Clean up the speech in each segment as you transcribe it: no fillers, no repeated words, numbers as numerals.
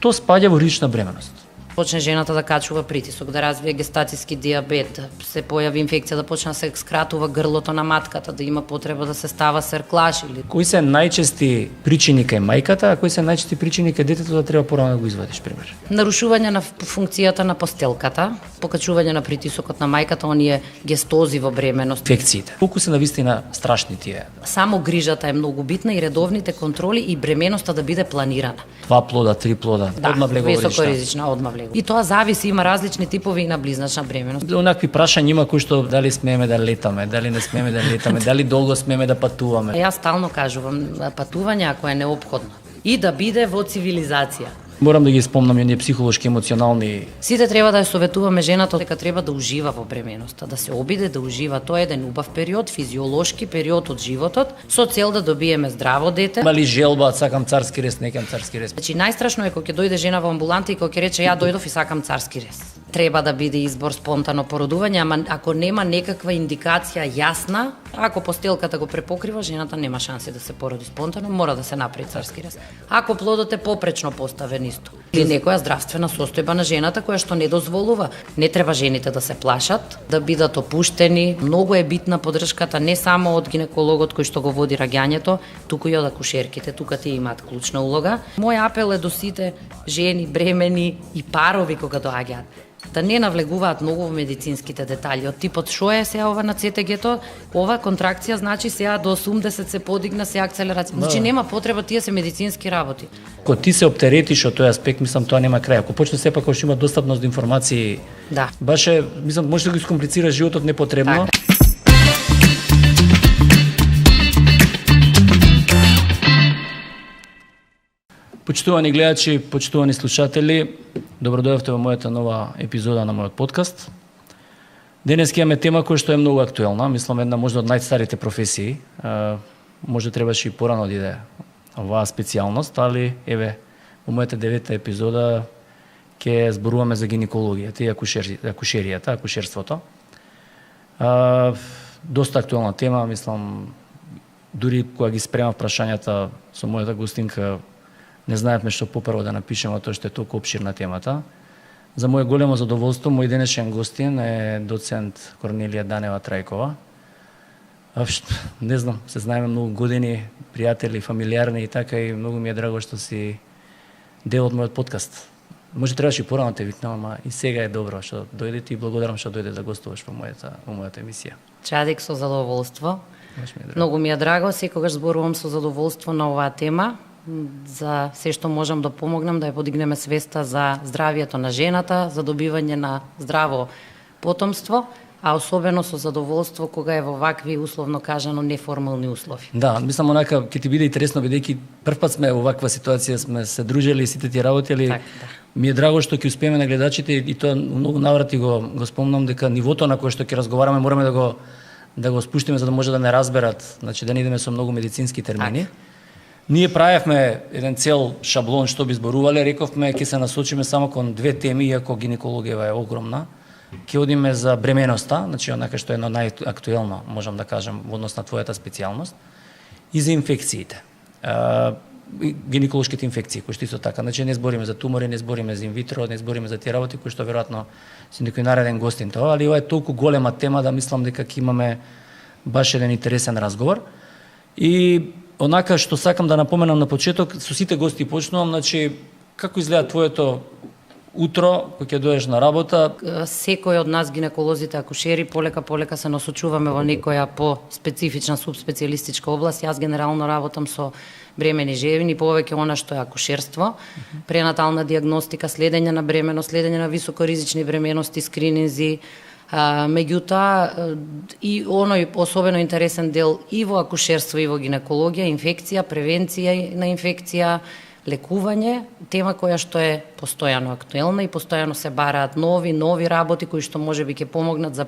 Тоа спаѓа во рична бременост. Почне жената да качува притисок, да развие гестатиски диабет, да се појави инфекција, да почне да се скратува грлото на матката, да има потреба да се става серклаш или... Кои се најчести причини кај мајката, а кои се најчести причини кај детето да треба порано да го извадиш, пример? Нарушување на функцијата на постелката, покачување на притисокот на мајката, оние гестози во бременост. Инфекциите. Колку се навистина страшни тие? Само грижата е многу битна и редовните контроли и бременоста да биде планирана. 2 плода, 3 плода, одма влегува високоризична, одма влегува. И тоа зависи, има различни типови и на близначна бременост. Онакви прашања има кои што дали смееме да летаме, дали не смееме да летаме, дали долго смееме да патуваме. Јас стално кажувам, патување ако е неопходно и да биде во цивилизација. Морам да ги спомнам и психолошки, емоционални. Сите треба да ја советуваме жената дека треба да ужива во бременоста, да се обиде да ужива. Тоа е еден убав период, физиолошки период од животот, со цел да добиеме здраво дете. Мали желба, сакам царски рез, некам царски рез. Значи најстрашно е кога ќе дојде жена во амбуланта и кога ќе рече ја дојдов и сакам царски рез. Треба да биде избор спонтано породување, ама ако нема некаква индикација јасна, ако постелката го препокрива, жената нема шанси да се породи спонтано, мора да се направи царски рез. Ако плодот е попречно поставен исто, или некоја здравствена состојба на жената која што не дозволува, не треба жените да се плашат, да бидат опуштени. Многу е битна поддршката не само од гинекологот кој што го води раѓањето, туку и од акушерките, тука тие имаат клучна улога. Мој апел е до сите жени, бремени и парови кога доаѓаат да не навлегуваат многу во медицинските детали. Од типот шо е сега ова на ЦТГ-то, ова контракција значи сега до 80 се подигна се акцелерација. Значи нема потреба, тие се медицински работи. Кога ти се оптеретиш од тој аспект, мислам тоа нема крај. Ако почне сепак кога што има достапност до информации, да. Баш е, мислам, може да го искомплицираш животот непотребно. Так. Почитувани гледачи, почитувани слушатели, добродојавте во мојата нова епизода на мојот подкаст. Денес ќе имаме тема која што е многу актуелна, мислам една можда од најстарите професии. Може требаше и порано да иде оваа специјалност, али еве во мојата 9-та епизода ќе зборуваме за гинекологијата и акушеријата, акушерството. Доста актуелна тема, мислам, дури кога ги спремав прашањата со мојата гостинка, не знаевме што попрво да напишеме, тоа што е толку опширна темата. За моје големо задоволство, мој денешен гостин е доцент Корнелија Данева Трајкова. Не знам, се знаеме многу години, пријатели, фамилиарни и така, и многу ми е драго што си дел од мојот подкаст. Може требаше и порано те викнам, ама и сега е добро што дојдете и благодарам што дојде да гостуваш во мојата емисија. Чадик, со задоволство. Многу ми е драго, секогаш зборувам со задоволство на оваа тема, за се што можам да помогнам да ја подигнеме свеста за здравието на жената, за добивање на здраво потомство, а особено со задоволство кога е во вакви, условно кажано, неформални услови. Да, мислам онака ќе ти биде интересно, бидејќи првпат сме во ваква ситуација, сме се дружели и сите ти работели. Так, да. Ми е драго што ќе успееме на гледачите и тоа многу наврати го спомнам дека нивото на кое што ќе разговараме мораме да го спуштиме за да може да не разберат, значи да не идеме со многу медицински термини. Так. Ние правевме еден цел шаблон што би зборувале, рековме ќе се насочиме само кон две теми, иако гинекологија е огромна. Ќе одиме за бременоста, значи онака што е едно најактуелно, можам да кажам, во однос на твојата специјалност, и за инфекциите. Гинеколошките инфекции, кои што исто така, значи не збориме за тумори, не збориме за инвитро, не збориме за тие работи кои што веројатно се некој нареден гостин тоа, али ова е толку голема тема да мислам дека ќе имаме баш еден интересен разговор. И онака што сакам да напоменам на почеток, со сите гости почнувам, значи како изгледа твоето утро кога ќе доеш на работа? Секој од нас гинеколозите, акушери, полека се насочуваме во некоја по-специфична субспецијалистичка област. Јас генерално работам со бремени жени, повеќе она што е акушерство, пренатална диагностика, следење на бременост, следење на високоризични бременности, скрининзи. Меѓутоа, и оној особено интересен дел и во акушерство и во гинекологија, инфекција, превенција на инфекција, лекување, тема која што е постојано актуелна и постојано се бараат нови работи кои што можеби ќе помогнат за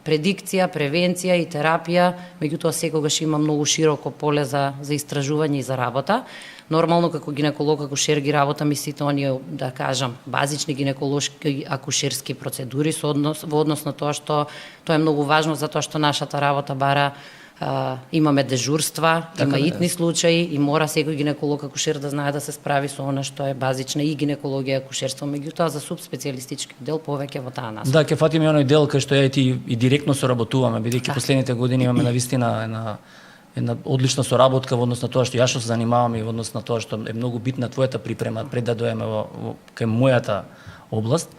предикција, превенција и терапија, меѓутоа секогаш има многу широко поле за истражување и за работа. Нормално како гинеколог, акушер ги работам и сите оние, да кажам, базични гинеколошки акушерски процедури во однос на тоа што тоа е многу важно затоа што нашата работа бара имаме дежурства, има итни случаи и мора секој гинеколог акушер да знае да се справи со она што е базична и гинекологија акушерство, меѓутоа за субспецијалистички дел повеќе во таа насока. Да, ќе фатиме оној дел кај што ја и директно соработуваме, бидејќи последните години имаме навистина една одлична соработка во однос на тоа што ја што се занимавам и во однос на тоа што е многу битна твојата припрема пред да доеме кај мојата област.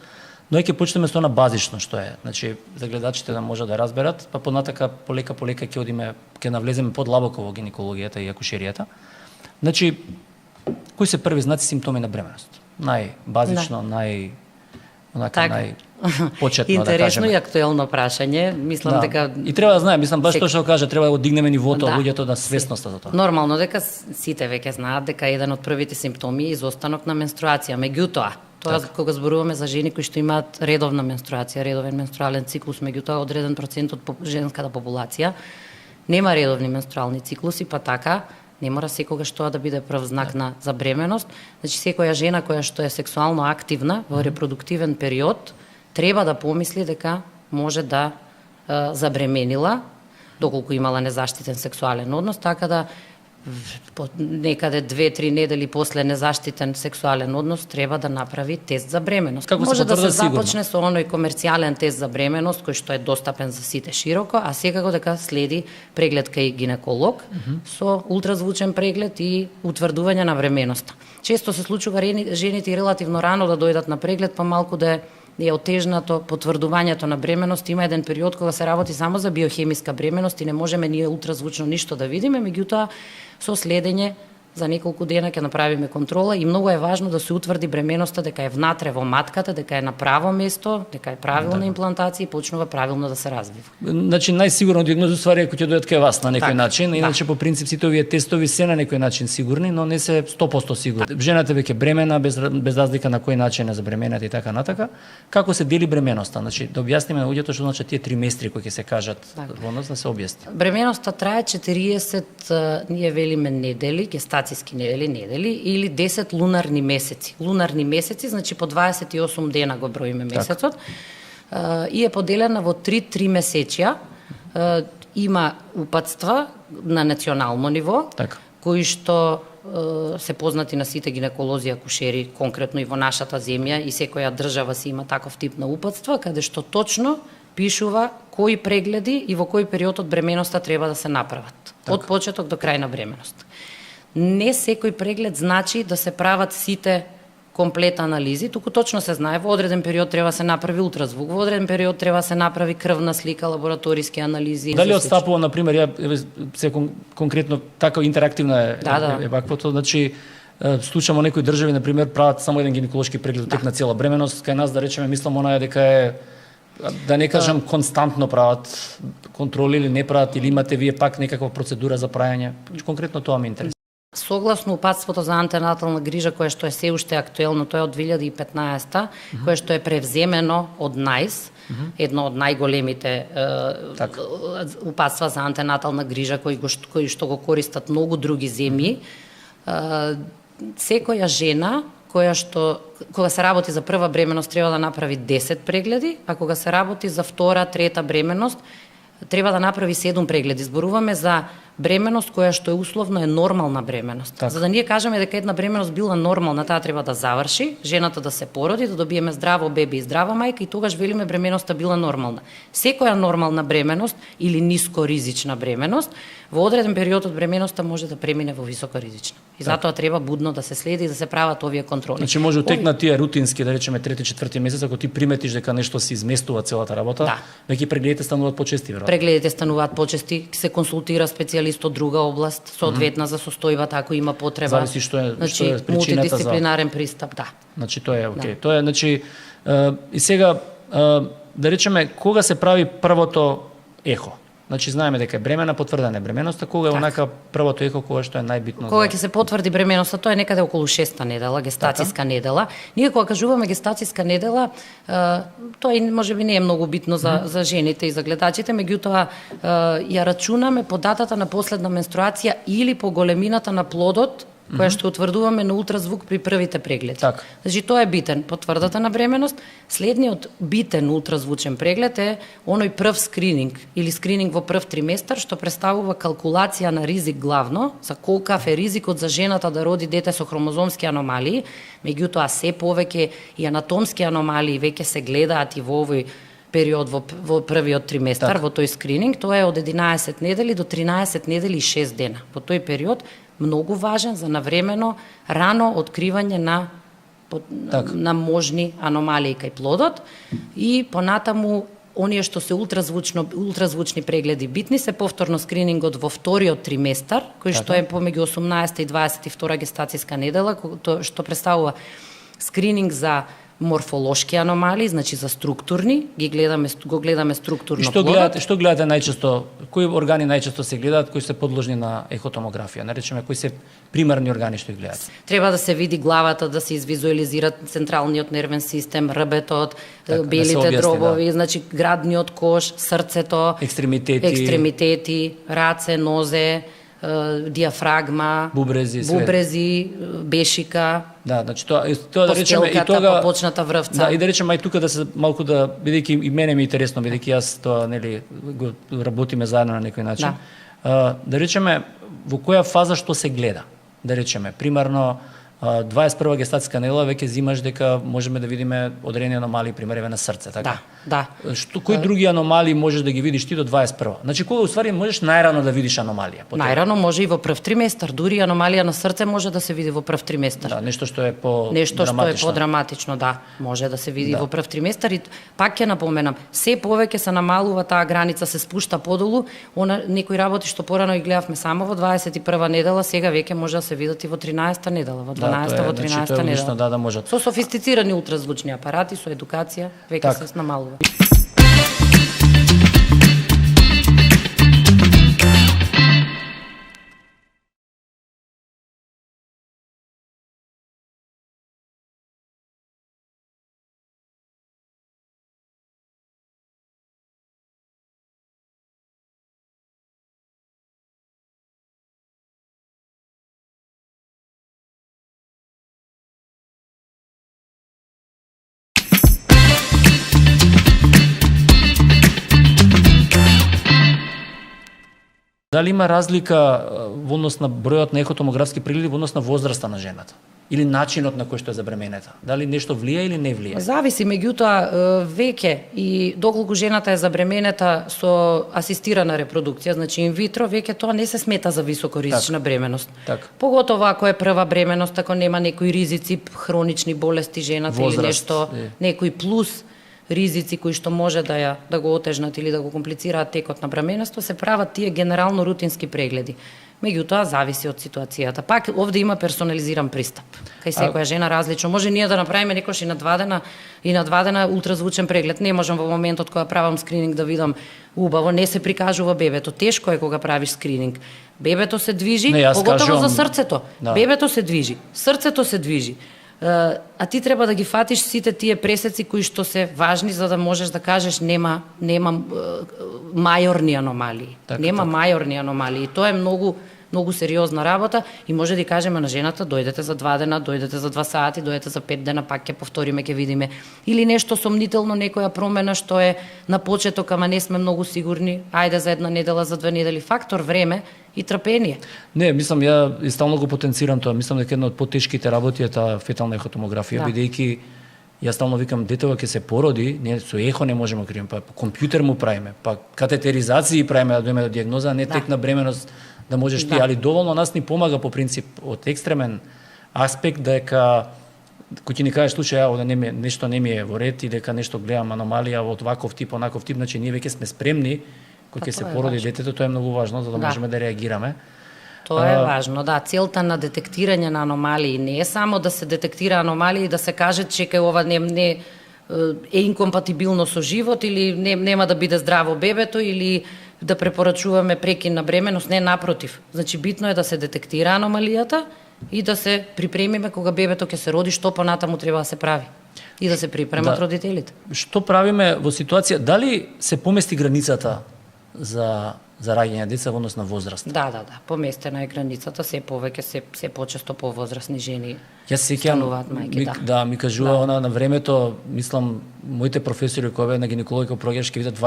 Но ќе почнеме со она базично што е. Значи, за гледачите да можат да разберат, па понатака полека ќе одиме, ќе навлеземе подлабоко во гинекологијата и акушеријата. Значи, кои се први знаци симптоми на бременост? Најбазично, најпочетно да кажеме. Интересно и актуелно прашање. Мислам дека и треба да знаеме, мислам баш тоа што кажа, треба да го дигнеме нивото луѓето на свесноста за тоа. Нормално дека сите веќе знаат дека еден од првите симптоми е изостанок на менструација. Меѓутоа, тоа кога зборуваме за жени кои што имаат редовна менструација, редовен менструален циклус, меѓутоа одреден процент од женската популација нема редовни менструални циклуси, па така не мора секогаш тоа да биде прв знак за бременост. Значи секоја жена која што е сексуално активна во репродуктивен период треба да помисли дека може да забременила доколку имала незаштитен сексуален однос, така да некаде 2-3 недели после незаштитен сексуален однос треба да направи тест за бременост. Може да се започне со оној комерцијален тест за бременост кој што е достапен за сите широко, а секако дека следи преглед кај гинеколог со ултразвучен преглед и утврдување на бременоста. Често се случува жените релативно рано да дојдат на преглед, па малку да е отежнато потврдувањето на бременост. Има еден период кога се работи само за биохемиска бременост и не можеме ние ултразвучно ништо да видиме, меѓутоа со следење за неколку дена ќе направиме контрола и многу е важно да се утврди бременоста дека е внатре во матката, дека е на право место, дека е правилна имплантација и почнува правилно да се развива. Значи најсигурно диагноза ствари ако ќе дојдат кај вас на некој начин, иначе по принцип сите овие тестови се на некој начин сигурни, но не се 100% сигурни. Жената веќе бремена без разлика на кој начин е забремената и така натака. Како се дели бременоста? Значи да објасниме на луѓето што значат тие триместри кои ќе се кажат во нас, да се објасни. Бременоста трае 40 ние велиме недели, недели или 10 лунарни месеци. Лунарни месеци, значи по 28 дена го броиме месецот. И е поделена во 3 месечја. Има упатства на национално ниво, кои што се познати на сите гинеколози, акушери, конкретно и во нашата земја, и секоја држава си има таков тип на упатства, каде што точно пишува кои прегледи и во кој период од бременоста треба да се направат. Од почеток до крај на бременоста. Не секој преглед значи да се прават сите комплет анализи, туку точно се знае во одреден период треба се направи ултразвук, во одреден период треба се направи крвна слика, лабораториски анализи. Дали одстапува, на пример, ја се конкретно така интерактивна е ваквото, значи слушам во некои држави на пример прават само еден гинеколошки преглед тек на цела бременост, кај нас да речеме мислам она е дека е да не кажам константно прават контроли или не прават или имате вие пак некаква процедура за прајање. Конкретно тоа ме интересува. Согласно упатството за антенатална грижа, кое што е се уште актуелно, тоа е од 2015, кое што е превземено од НАИС, едно од најголемите упатства за антенатална грижа кои што го користат многу други земји. Секоја жена кога се работи за прва бременост треба да направи 10 прегледи, а кога се работи за втора, трета бременост треба да направи 7 прегледи. Зборуваме за бременост која што е условно е нормална бременост. За да ние кажеме дека една бременост била нормална, таа треба да заврши, жената да се породи, да добиеме здраво бебе и здрава мајка и тогаш велиме бременоста била нормална. Секоја нормална бременост или нискоризична бременост во одреден период од бременоста може да премине во високоризична. И затоа треба будно да се следи и да се прават овие контроли. Значи може утекна тие рутински, да речеме трети, четврти месец, ако ти приметиш дека нешто се изместува целата работа, веќе прегледите стануваат почести, веројатно. Прегледите стануваат почести, се консултира специјалист од друга област, соодветна за состојбата ако има потреба. Зависи што е причината за мултидисциплинарен пристап, Значи тоа е окей. Тоа е значи и сега да речеме кога се прави првото ехо. Значи знаеме дека е бремена, потврдена е бременоста, кога е онака првото ехо кога што е најбитно. Кога ќе се потврди бременоста, тоа е некаде околу 6-та недела, гестацијска недела. Ние кога кажуваме гестацијска недела, тоа и можеби не е многу битно за жените и за гледачите, меѓутоа ја рачунаме по датата на последна менструација или по големината на плодот која што утврдуваме на ултразвук при првите прегледи. Так. Значи тоа е битен потврдата на бременост. Следниот битен ултразвучен преглед е оној прв скрининг или скрининг во прв триместар што представува калкулација на ризик главно за колкав е ризикот за жената да роди дете со хромозомски аномалии, меѓутоа се повеќе и анатомски аномалии веќе се гледаат и во овој период во првиот триместар, так. во тој скрининг, тоа е од 11 недели до 13 недели и 6 дена. Во тој период многу важен за навремено рано откривање на можни аномалии кај плодот и понатаму оние што се ултразвучни прегледи битни се повторно скринингот во вториот триместар, кој што е помеѓу 18 и 22 гестацијска недела, што представува скрининг за морфолошки аномалии, значи за структурни, го гледаме структурно плодот. Што гледате најчесто, кои органи најчесто се гледаат, кои се подложни на ехотомографија? Наречеме, кои се примарни органи што ги гледате? Треба да се види главата, да се извизуализира централниот нервен систем, рбетот, белите дробови, значи градниот кош, срцето, екстремитети, раце, нозе, диафрагма, бубрези, бешика. Да, значи тоа да речеме и тога почната врвца. Да, и да речеме ај тука да се малку да бидејќи и мене ми е интересно, бидејќи јас тоа нели го работиме заедно на некој начин. Да речеме во која фаза што се гледа. Да речеме примерно 21 гестацијска недела веќе зимаш дека можеме да видиме одредени аномалии примереве на срце, така? Да. Кои други аномалии можеш да ги видиш ти до 21? Значи кога уствари можеш најрано да видиш аномалија? Најрано може и во прв триместар, дури аномалија на срце може да се види во прв триместар. Да, нешто што е подраматично, да, може да се види во прв триместар и пак ќе напоменам, се повеќе се намалува таа граница, се спушта подолу, некои работи што порано ги гледавме само во 21 недела, сега веќе може да се видат и во 13 недела, во 12 во 13 недела. Да можат. Со софистицирани ултразвучни апарати, со едукација, веќе се намалува. Дали има разлика во однос на бројот на ехотомографски прегледи во однос на возраста на жената? Или начинот на кој што е забременета? Дали нешто влија или не влија? Зависи, меѓутоа веќе и доколку жената е забременета со асистирана репродукција, значи инвитро, веќе тоа не се смета за високоризична бременост. Поготово ако е прва бременост, ако нема некои ризици, хронични болести жената или нешто, некој плюс ризици кои што може да го отежнат или да го комплицираат текот на бременство, се прават тие генерално рутински прегледи. Меѓутоа зависи од ситуацијата. Пак овде има персонализиран пристап. Кај секоја жена различно. Може ние да направиме некош и на 2 дена ултразвучен преглед. Не можам во моментот кога правам скрининг да видам убаво, не се прикажува бебето. Тешко е кога правиш скрининг. Бебето се движи, поготово за срцето. Бебето се движи, срцето се движи. А ти треба да ги фатиш сите тие пресеци кои што се важни за да можеш да кажеш нема мајорни аномалии. Нема мајорни аномалии. Тоа е многу сериозна работа и може да кажеме на жената дојдете за 2 дена, дојдете за 2 сати, дојдете за 5 дена, пак ќе повториме, ќе видиме. Или нешто сомнително, некоја промена што е на почеток, ама не сме многу сигурни, ајде за 1 недела, за 2 недели, фактор време и трпение. Не, мислам, ја и стално го потенцирам тоа. Мислам дека една од потешките работи е таа фетална ехотомографија, бидејќи јас стално викам детето ќе се породи, не со ехо не можеме да криеме, па по компјутер му правиме, па катетеризации правиме да дојдеме до дијагноза, не тек на бременост да можеш ти, али доволно нас ни помага по принцип од екстремен аспект дека кој ти ни кажеш случај овде нешто не ми е во ред и дека нешто гледам аномалија од ваков тип, онаков тип, значи ние веќе сме спремни кога ќе се породи детето, тоа е многу важно за да можеме да реагираме. Тоа е важно, да. Целта на детектирање на аномалии не е само да се детектира аномалии и да се каже чекај ова не е инкомпатибилно со живот или нема да биде здраво бебето или да препорачуваме прекин на бременост, не, напротив. Значи битно е да се детектира аномалијата и да се припремиме кога бебето ќе се роди, што понатаму треба да се прави и да се припремат родителите. Што правиме во ситуација, дали се помести границата за за раѓање на деца во однос на возраст. Да, поместена е границата, се повеќе се почесто повозрасни жени Јас сеќавам, стануваат мајки, ми кажува она на времето, мислам, моите професори кои беа на гинекологија проѓаш ќе видат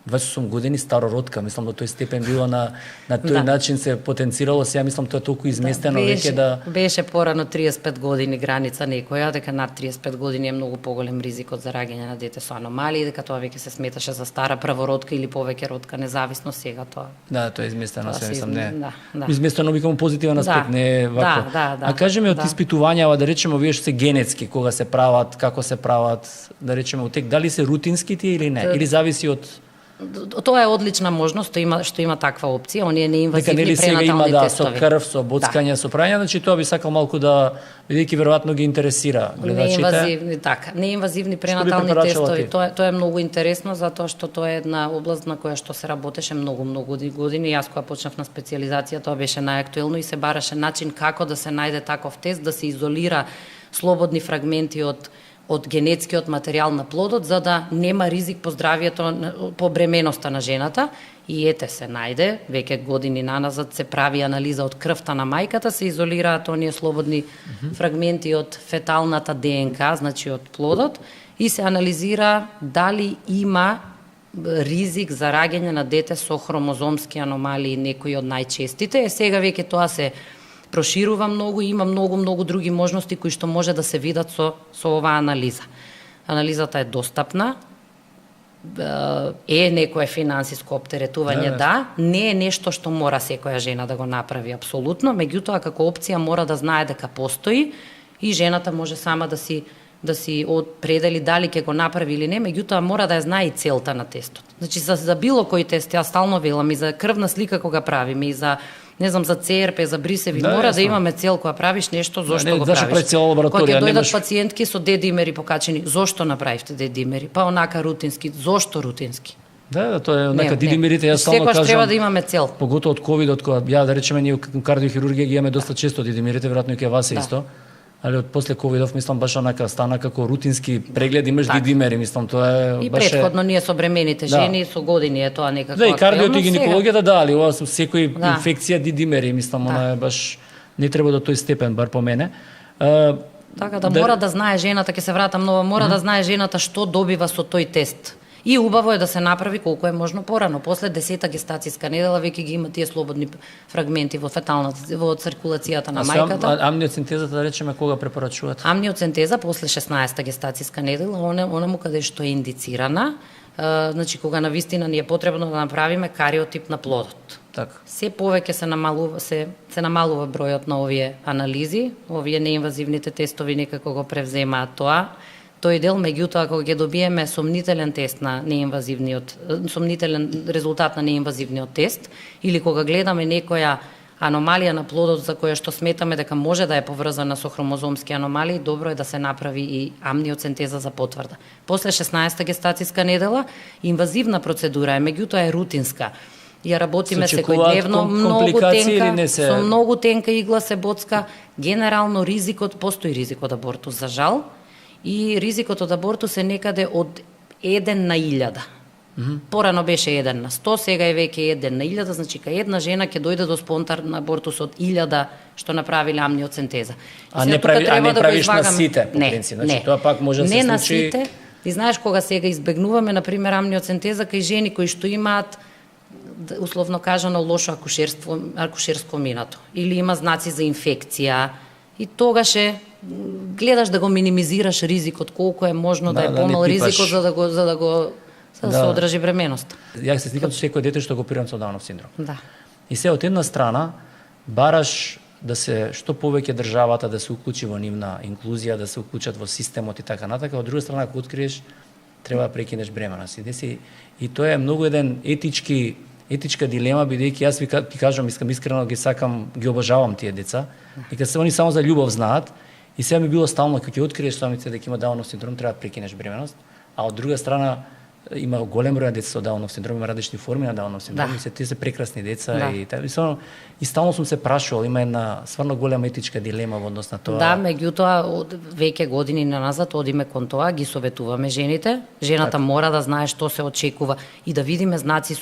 28 години старородка, мислам до тој степен било на тој начин се потенцирало, сега мислам тоа е толку изместено веќе да беше порано 35 години граница некоја, дека над 35 години е многу поголем ризикот за раѓање на дете со аномалии, дека тоа веќе се сметаше за стара првородка или повеќе родка, независно сега тоа. Да, тоа е изместено, се мислам не. Да. Изместено викам позитивен аспект, не е вако. А кажеме од испитувањава, да речеме овие што се генетски, кога се прават, како се прават, да речеме утек, дали се рутински тие или не, или зависи од Тоа е одлична можност, што има таква опција, оние неинвазивни пренатални тестови. Дека нели сега има со крв, со боцкање, со прање, значи тоа би сакал малку да бидејќи веројатно ги интересира гледачите. Неинвазивни пренатални тестови, тоа е многу интересно затоа што тоа е една област на која што се работеше многу години. Јас кога почнав на специјализација, тоа беше најактуелно и се бараше начин како да се најде таков тест, да се изолира слободни фрагменти од генетскиот материјал на плодот, за да нема ризик по здравието, по бременоста на жената. И ете се најде, веќе години наназад се прави анализа од крвта на мајката, се изолираат оние слободни фрагменти од феталната ДНК, значи од плодот, и се анализира дали има ризик за раѓање на дете со хромозомски аномалии, некои од најчестите. Сега веќе тоа се проширува многу и има многу други можности кои што може да се видат со оваа анализа. Анализата е достапна, е некое финансиско оптеретување, не е нешто што мора секоја жена да го направи апсолутно, меѓутоа како опција мора да знае дека постои и жената може сама да си определи дали ќе го направи или не, меѓутоа мора да ја знае и целта на тестот. Значи за било кој тест, јас стално велам и за крвна слика кога правиме и за за ЦРП, за брисеви, мора да имаме цел кога правиш нешто, зошто го правиш. Кога ќе дојдат пациентки со D-димери покачени, зошто направивте D-димери? Па онака рутински, зошто рутински? Да, тоа е онака D-димерите, јас само кажам. Секогаш треба да имаме цел. Поготово од ковидот, кога ја да речеме ние кардиохирургија ги имаме доста често D-димерите, веројатно и кај вас е исто. Али од после ковидов мислам баш онака стана како рутински преглед, имаш D-димери, мислам тоа е и претходно ние со бремените жени со години е тоа некако. Да, и кардиото и гинекологијата али ова со секој инфекција D-димери, мислам она е баш не треба до тој степен бар по мене. Така да мора да знае жената, ќе се вратам нова, мора да знае жената што добива со тој тест. И убаво е да се направи колку е можно порано. После 10-та гестацијска недела веќе ги има тие слободни фрагменти во феталната, во циркулацијата на мајката. Амниоцентезата, да речеме, кога препорачуваат? Амниоцентеза после 16-та гестацијска недела, онаму каде што е индицирана, значи кога навистина ни е потребно да направиме кариотип на плодот. Така. Се повеќе се намалува бројот на овие анализи, овие неинвазивните тестови некако го превземаат тој дел, меѓутоа кога ќе добиеме сомнителен тест на сомнителен резултат на неинвазивниот тест или кога гледаме некоја аномалија на плодот за која што сметаме дека може да е поврзана со хромозомски аномалии, добро е да се направи и амниоцентеза за потврда. После 16-та гестацијска недела инвазивна процедура е, меѓутоа е рутинска. Ја работиме секојдневно, со многу тенка игла се боцка, генерално постои ризик од абортус за жал. И ризикот од абортус е некаде од 1 на 1000. Порано беше 1 на 100, сега е веќе 1 на 1000, значи кај една жена ќе дојде до спонтан абортус од 1000 што направиле амниоцентеза. Не правиш на сите, по принцип, значи тоа пак може да се случи. Не на сите. И знаеш кога сега избегнуваме на пример амниоцентеза кај жени кои што имаат условно кажано лошо акушерско минато или има знаци за инфекција и тогаш гледаш да го минимизираш ризикот колку е можно да е помал ризикот за да се одржи бременоста. Јас се сникам со секој дете што го оперирам со Даунов синдром. Да. И се од една страна бараш да се што повеќе државата да се уклучи во нивна инклузија, да се уклучат во системот и така натака, од друга страна кога откриеш треба да прекинеш бременост. И тоа е многу еден етичка дилема, бидејќи јас ти кажам, искрено ги обожавам тие деца, и кога се они само за љубов знаат, и сега ми било стално кога ќе откриеш самите дека има Даунов синдром, треба да прекинеш бременост, а од друга страна има голем број деца со Даунов синдром, има различни форми на Даунов синдром, Да. и тие се прекрасни деца и стално сум се прашувал, има една стварно голема етичка дилема во однос на тоа. Да, меѓутоа од веќе години наназад одиме кон тоа, ги советуваме жените. Жената мора да знае што се очекува и да видиме знаци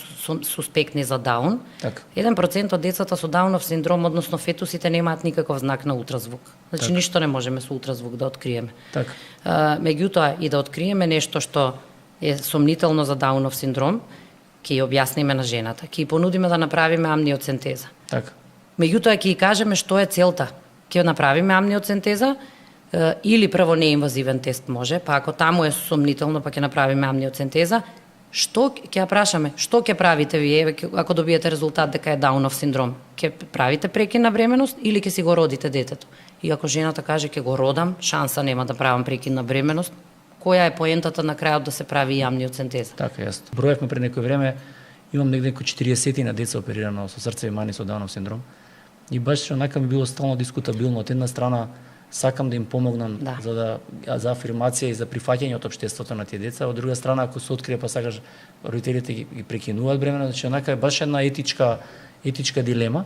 суспектни за Даун. Така. 1% од децата со Даунов синдром, односно фетусите, немаат никаков знак на ултразвук. Значи ништо не можеме со ултразвук да откриеме. Така. Меѓутоа и да откриеме нешто што е сомнително за Даунов синдром, ќе ја објасниме на жената, ќе ја понудиме да направиме амниоцентеза. Така. Меѓутоа ќе ја кажеме што е целта. Ќе направиме амниоцентеза или прво неинвазивен тест може, па ако таму е сомнително, па ќе направиме амниоцентеза. Што ќе ја прашаме? Што ќе правите вие ако добиете резултат дека е Даунов синдром? Ќе правите прекин на бременост или ќе си го родите детето? И ако жената каже ќе го родам, шанса нема да правам прекин на бременост, која е поентата на крајот да се прави и амниоцентеза? Така, јасно. Броевме пред некој време, имам негде 40 на деца оперирано со срцеви мани со Даунов синдром. И баш онака ми било стално дискутабилно. Од една страна сакам да им помогнам за афирмација и за прифаќање од општеството на тие деца, од друга страна ако се открие па сакаш родителите ги прекинуваат бремено, значи онака е баш една етичка дилема.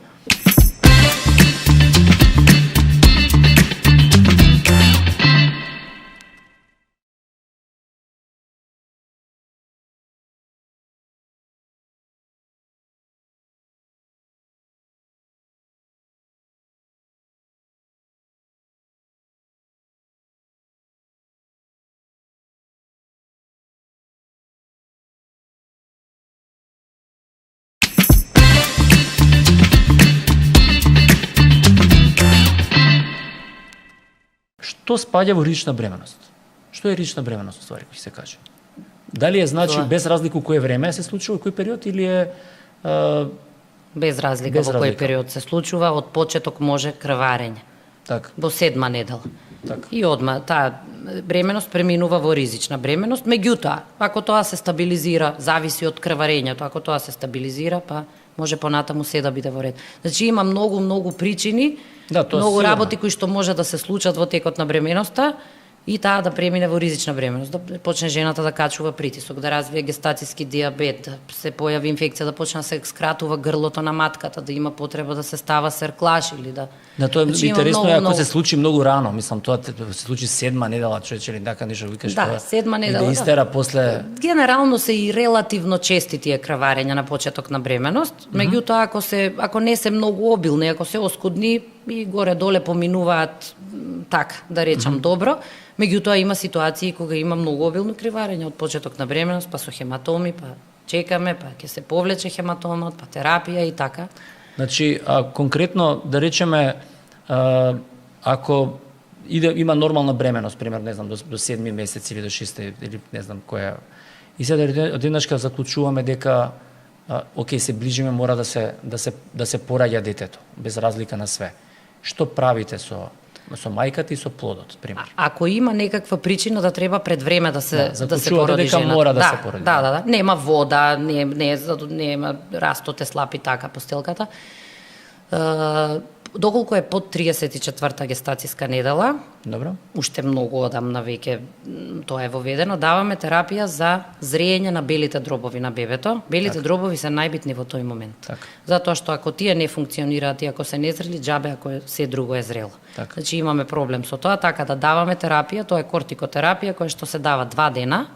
Што спаѓа во рична бременост? Што е рична бременост, уствари, кој се каже? Дали е значи без разлика кој време се случува, кој период, или е без разлика во кој период се случува, од почеток може крварење. Так. До 7 недела. Так. И одма таа бременост преминува во ризична бременост, меѓутоа, ако тоа се стабилизира, зависи од крварењето, ако тоа се стабилизира, па може понатаму се да биде во ред. Значи има многу причини, многу работи кои што може да се случат во текот на бременоста и таа да премине во ризична бременост, да почне жената да качува притисок, да развие гестацијски диабет, да се појави инфекција, да почне да се скратува грлото на матката, да има потреба да се става серклаш или да. Да, тоа е интересно ако се случи многу рано, мислам тоа се случи 7 недела, човече, или така нешто викаш тоа. Да, 7 недела. Да истера после. Генерално се и релативно чести тие крварења на почеток на бременост, меѓутоа ако не се многу обилни, ако се оскудни и горе-доле поминуваат така, да речам добро. Меѓутоа има ситуации кога има многу обилно криварење од почеток на бременост, па со хематоми, па чекаме, па ќе се повлече хематомот, па терапија и така. Значи, конкретно да речеме, ако има нормална бременост, пример, не знам, до 7 месец или до 6 или не знам која. И сега одеднашка заклучуваме дека окей, се ближиме, мора да се пораѓа детето, без разлика на све. Што правите со мајката и со плодот, пример? Ако има некаква причина да треба пред време да се породи дека жената. Мора да се породи. Да. Нема вода, нема растот е слаб и така постелката. Доколку е под 34-та гестацијска недела, добро, уште многу одамна веќе тоа е воведено, даваме терапија за зреење на белите дробови на бебето. Белите дробови се најбитни во тој момент. Так. Затоа што ако тие не функционираат и ако се незрели, џабе ако се друго е зрело. Так. Значи имаме проблем со тоа, така да даваме терапија, тоа е кортикотерапија која што се дава 2 дена.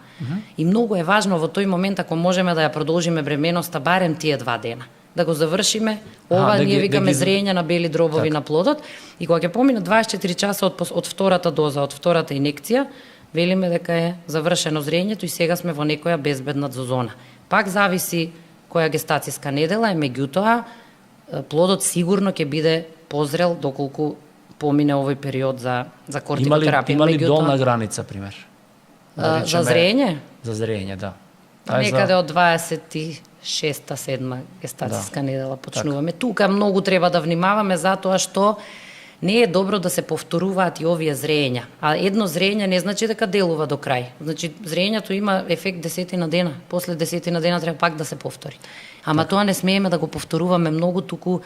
И многу е важно во тој момент ако можеме да ја продолжиме бременоста барем тие 2 дена. Да го завршиме, ние викаме зрење на бели дробови на плодот, и кога ќе помине 24 часа од втората доза, од втората инекција, велиме дека е завршено зрењето и сега сме во некоја безбедна зона. Пак зависи која гестацијска недела е, меѓутоа плодот сигурно ќе биде позрел доколку помине овој период за кортикотерапија. Има ли долна граница, пример? За зрење? За зрење, да. Некаде од 26-7 гестацијска недела почнуваме. Тука многу треба да внимаваме затоа што не е добро да се повторуваат и овие зрења. А едно зрење не значи дека делува до крај. Значи зрењето има ефект 10 дена. После 10 дена треба пак да се повтори. Ама тоа не смееме да го повторуваме многу, туку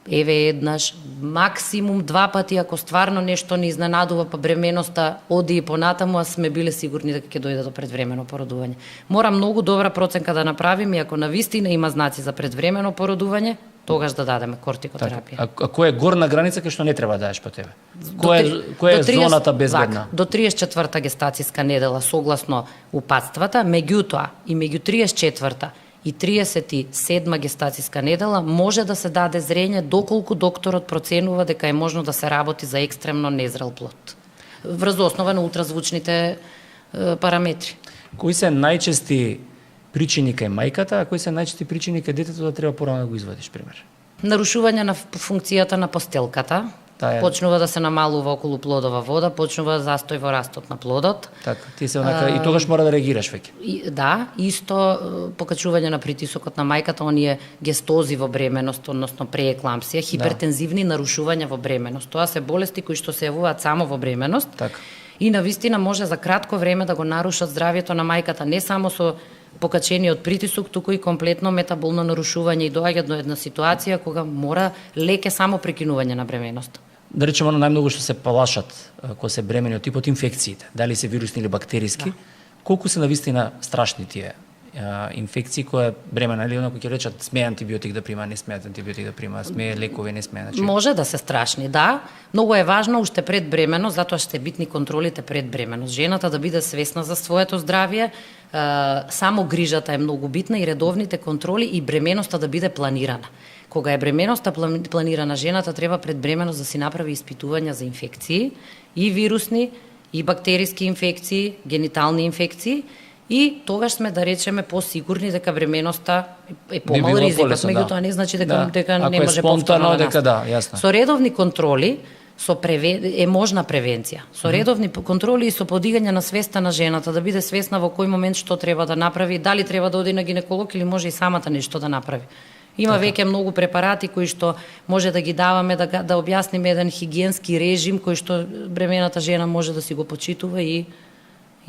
еве еднаш, максимум 2 пати, ако стварно нешто не изненадува, па бременоста оди и понатаму, а сме биле сигурни дека ќе дојде до предвремено породување. Мора многу добра проценка да направиме и ако навистина има знаци за предвремено породување, тогаш да дадеме кортикотерапија. А која е горна граница кај што не треба да дадеш по тебе? Која е зоната безбедна? До 34-та гестацијска недела согласно упатствата, меѓутоа и меѓу 34-та и 37 гестацијска недела може да се даде зрење доколку докторот проценува дека е можно да се работи за екстремно незрел плод. Врз основа на ултразвучните параметри. Кои се најчести причини кај мајката, а кои се најчести причини кај детето да треба порано да го извадиш, пример? Нарушување на функцијата на постелката, почнува да се намалува околу плодова вода, почнува застој во растот на плодот. Така, ти се онака и тогаш мора да реагираш веќе. Да, исто покачување на притисокот на мајката, оние гестози во бременост, односно прееклампсија, хипертензивни нарушувања во бременост. Тоа се болести кои што се јавуваат само во бременост. Така. И навистина може за кратко време да го нарушат здравјето на мајката, не само со покачениот притисок, туку и комплетно метаболно нарушување и доаѓа до една ситуација кога мора леке само прекинување на бременоста. Да речеме, најмногу што се плашат кога се бремени од типот инфекциите, дали се вирусни или бактериски, колку се навистина страшни тие инфекции која бремена или онако ќе речат смее антибиотик да прима, не смеат антибиотик да прима, смее лекови, не смее, значи може да се страшни, да. Многу е важно уште пред бременост, затоа што битни контролите пред бременост. Жената да биде свесна за своето здравје, само грижата е многу битна и редовните контроли и бременоста да биде планирана. Кога е бременоста планирана, жената треба пред бременост да си направи испитувања за инфекции, и вирусни, и бактериски инфекции, генитални инфекции, и тогаш сме, да речеме, посигурни дека бременоста е помал ризикот, меѓутоа не значи дека не може повторно да настапи. Со редовни контроли е можна превенција. Со редовни контроли и со подигање на свеста на жената, да биде свесна во кој момент што треба да направи, дали треба да оди на гинеколог или може и самата нешто да направи. Има веќе многу препарати кои што може да ги даваме, да објасниме еден хигиенски режим кој што бремената жена може да си го почитува и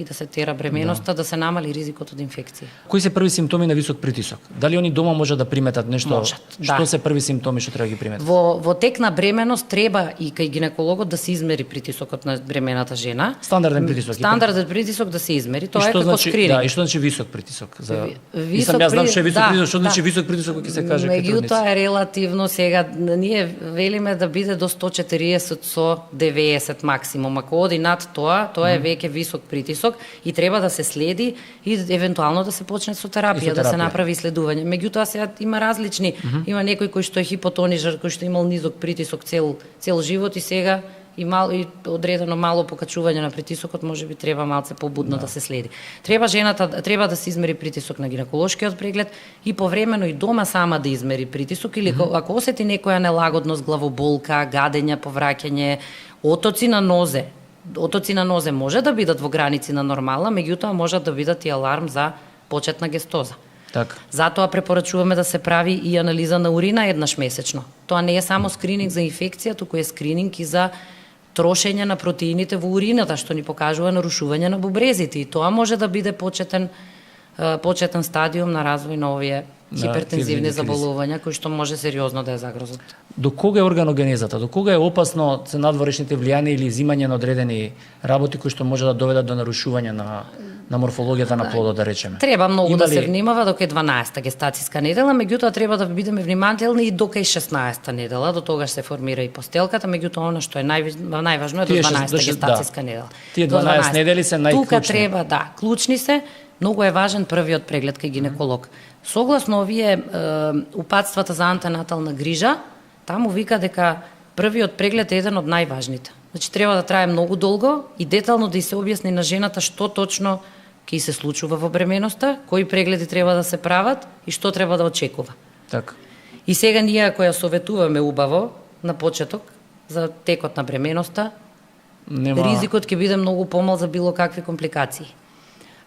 да се тера бременоста, да се намали ризикот од инфекција. Кои се први симптоми на висок притисок? Дали они дома може да приметат нешто? Можат, да. Што се први симптоми што треба да ги приметат? Во тек на бременост треба и кај гинекологот да се измери притисокот на бремената жена. Стандарден притисок. Стандарден притисок да се измери, тоа е како скрининг. Да, и што значи висок притисок? Јас знам што е висок притисок, што значи висок притисок кога се каже кај трудница? Меѓутоа е релативно, сега ние велиме да биде до 140 со 90 максимум. Ако оди над тоа е веќе висок притисок и треба да се следи и евентуално да се почне со терапија, да се направи исследување. Меѓутоа сега има различни, има некој кој што е хипотонижар, кој што имал низок притисок цел живот и сега и одредено мало покачување на притисокот, можеби треба малце побудно да се следи. Треба да се измери притисок на гинеколошкиот преглед и повремено и дома сама да измери притисок или ако осети некоја нелагодност, главоболка, гадење, повраќање, отоци на нозе. Отоци на нозе може да бидат во граници на нормала, меѓутоа може да бидат и аларм за почетна гестоза. Така. Затоа препорачуваме да се прави и анализа на урина еднаш месечно. Тоа не е само скрининг за инфекција, туку е скрининг и за трошење на протеините во урината, што ни покажува нарушување на бубрезите. И тоа може да биде почетен стадиум на развој на овие хипертензивни заболувања, кои што може сериозно да ја загрозат. До кога е органогенезата? До кога е опасно се надворешните влијанија или зимање на одредени работи кои што може да доведат до нарушување на морфологијата на плодот, да речеме? Треба многу да се внимава до кај 12-та гестацијска недела, меѓутоа треба да бидеме внимателни и до кај 16-та недела, до тогаш се формира и постелката, меѓутоа она што е најважно е до 12-та гестацијска недела. Тие 12 недели се најклучни. Тука треба, клучни се. Многу е важен првиот преглед кај гинеколог. Согласно овие упатствата за антенатална грижа, таму вика дека првиот преглед е еден од најважните. Значи треба да трае многу долго и детално да се објасни на жената што точно ќе се случува во бременоста, кои прегледи треба да се прават и што треба да очекува. Така. И сега ние ако ја советуваме убаво на почеток за текот на бременоста, ризикот ќе биде многу помал за било какви компликации.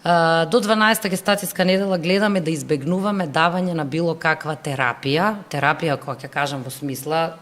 До 12-та гестацијска недела гледаме да избегнуваме давање на било каква терапија, која ќе кажам во смисла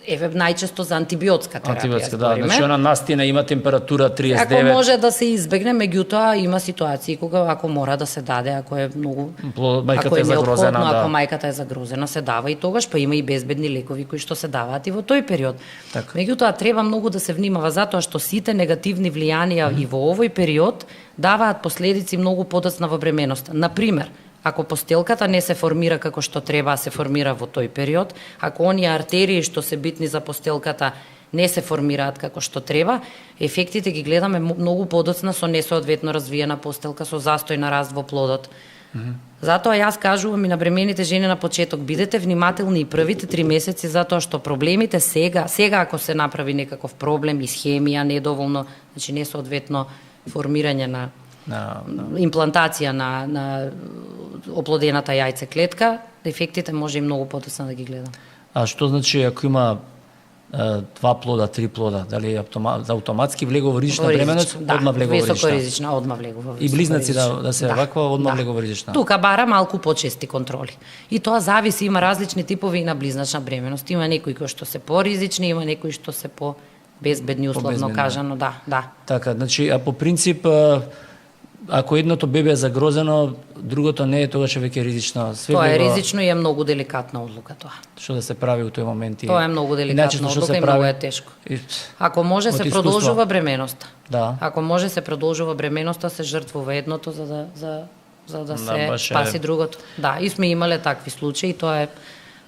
најчесто за антибиотска терапија. Значи она настина има температура 39. Ако може да се избегне, меѓутоа има ситуации кога ако мора да се даде, ако е многу мајката е загрозена, ако мајката е загрозена, се дава и тогаш, па има и безбедни лекови кои што се даваат и во тој период. Меѓутоа треба многу да се внимава затоа што сите негативни влијанија и во овој период даваат последици многу подоцна во бременоста. Например, ако постелката не се формира како што треба, се формира во тој период, ако оние артерии што се битни за постелката не се формираат како што треба, ефектите ги гледаме многу подоцна со несоодветно развиена постелка, со застој на раст во плодот. Затоа јас кажувам и на бремените жени на почеток, бидете внимателни и првите 3 месеци, затоа што проблемите сега ако се направи некаков проблем, исхемија, недоволно, значи несоодветно формирање на имплантација на оплодената јајцеклетка, ефектите може и многу подоцна да ги гледам. А што значи ако има 2 плода, 3 плода, дали автоматски влегува во ризична бременост, одма влегува во ризична? Високоризична, одма влегува. И близнаци да се ваква, одма влегува во ризична? Тука бара малку почести контроли. И тоа зависи, има различни типови на близначна бременост. Има некои кои што се поризични, има некои што се по безбедни, условно кажано, да. Така, значи, а по принцип, ако едното бебе е загрозено, другото не е, тогаш е веќе ризично. Тоа е ризично и е многу деликатна одлука тоа. Што да се прави во тој момент? Тоа е многу деликатна одлука и многу е тешко. Ако може се продолжува бременоста. Да. Ако може се продолжува бременоста, се жртвува едното за да се спаси другото. Да, и сме имале такви случаи, тоа е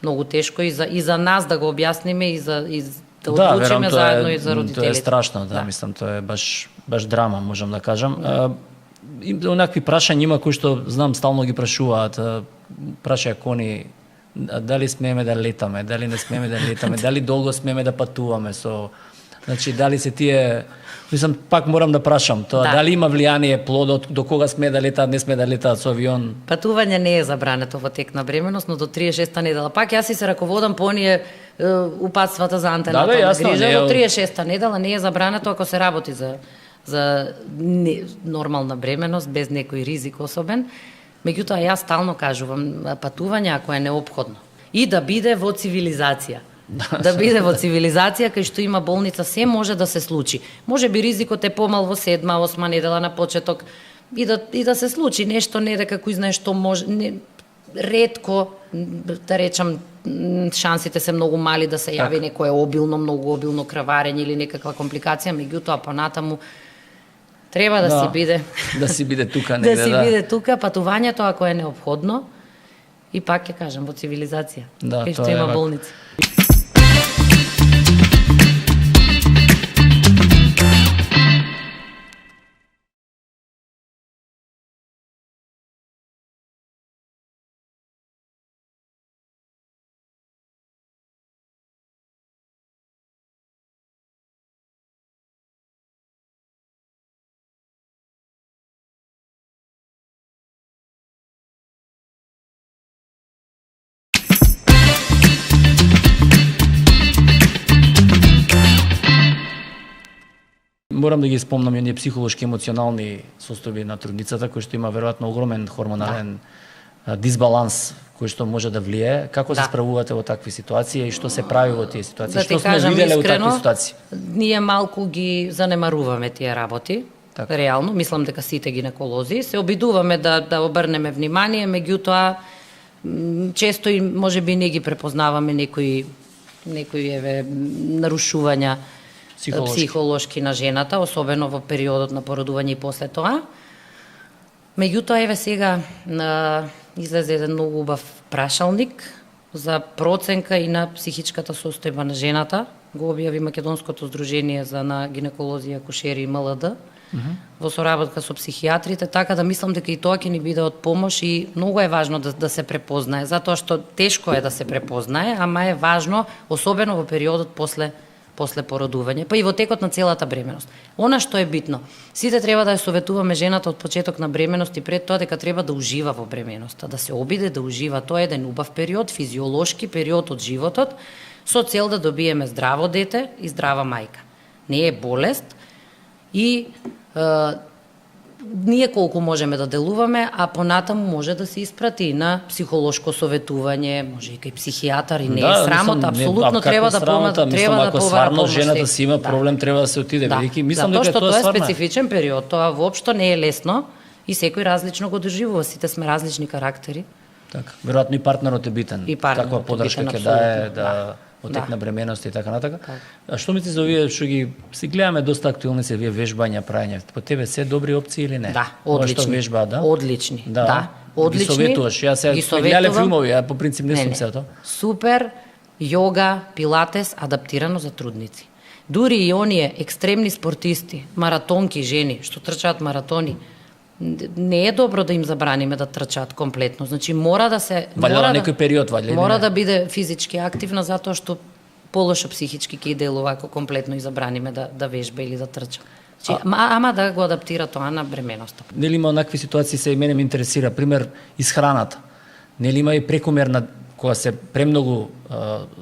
многу тешко и за нас да го објасниме и да одлучиме заедно и за родителите. Тоа е страшно, мислам, тоа е баш драма, можам да кажам. Онакви прашања има кои што знам стално ги прашуваат, прашаја кони дали смееме да летаме, дали не смееме да летаме, дали долго смееме да патуваме значи дали се тие, мислам пак морам да прашам тоа, дали има влијание плодот, до кога сме да летаат, не сме да летаат со авион. Патување не е забрането во тек на бременост, но до 36-та недела. Пак јас и се раководам по оние упатствата за антенатална грижа, до 36-та недела не е забрането ако се работи за нормална бременост, без некој ризик особен. Меѓутоа, јас стално кажувам, патување ако е неопходно. И да биде во цивилизација. Да биде во цивилизација, кај што има болница, се може да се случи. Може би ризикот е помал во 7-ма, 8-ма недела на почеток и да се случи нешто, не дека кој знае што може, ретко, да речам, шансите се многу мали да се јави некое многу обилно краварење или некаква компликација, меѓутоа понатаму треба да си биде. Да си биде тука негде, да си биде тука, патувањето ако е неопходно, и пак ќе кажам, во цивилизација, кај што има болници. Морам да ги спомнам и оние психолошки емоционални состојби на трудницата, кој што има веројатно огромен хормонален дисбаланс кој што може да влие. Како се справувате во такви ситуации и што се прави во тие ситуации? Што сме виделе во такви ситуации? Ние малку ги занемаруваме тие работи. Реално, мислам дека сите гинеколози се обидуваме да обрнеме внимание, меѓутоа често и можеби не ги препознаваме некои нарушувања психолошки на жената, особено во периодот на породување и после тоа. Меѓутоа, еве сега излезе еден многу убав прашалник за проценка и на психичката состојба на жената. Го објави Македонското здружение на гинеколози и акушери и МЛД во соработка со психијатрите, така да мислам дека и тоа ќе ни биде од помош и многу е важно да се препознае, затоа што тешко е да се препознае, ама е важно, особено во периодот после породување, па и во текот на целата бременост. Она што е битно, сите треба да ја советуваме жената од почеток на бременост и пред тоа дека треба да ужива во бременоста, да се обиде да ужива. Тоа е еден убав период, физиолошки период од животот, со цел да добиеме здраво дете и здрава мајка. Не е болест и ние колку можеме да делуваме, а понатаму може да се испрати и на психолошко советување, може и кај психијатар, и не е срамота, апсолутно треба да помага, треба да стварно жената си има проблем, треба да се отиде, бидејќи мислам дека тоа е специфичен период, тоа воопшто не е лесно и секој различно го доживува, сите сме различни карактери. Така, веројатно и партнерот е битен. Каква поддршка ќе дае да отек на бременост и така натака. А што мислиш за овие што ги си гледаме доста актуелни се вие вежбања, прајање? По тебе се добри опции или не? Да, одлични. Што вежба, да? Одлични. Да. Одлични. Ги советуваш. Јас се гледале филмови, а по принцип не сум се тоа. Супер јога, пилатес адаптирано за трудници. Дури и оние екстремни спортисти, маратонки жени што трчаат маратони, не е добро да им забраниме да трчаат комплетно. Значи мора да се некој период мора да биде физички активна затоа што полошо психички ќе делува ако комплетно и забраниме да вежба или да трча. Значи, ама да го адаптира тоа на бременоста. Нели има онакви ситуации се и мене ме интересира, пример исхраната. Нели има и прекомерна кога се премногу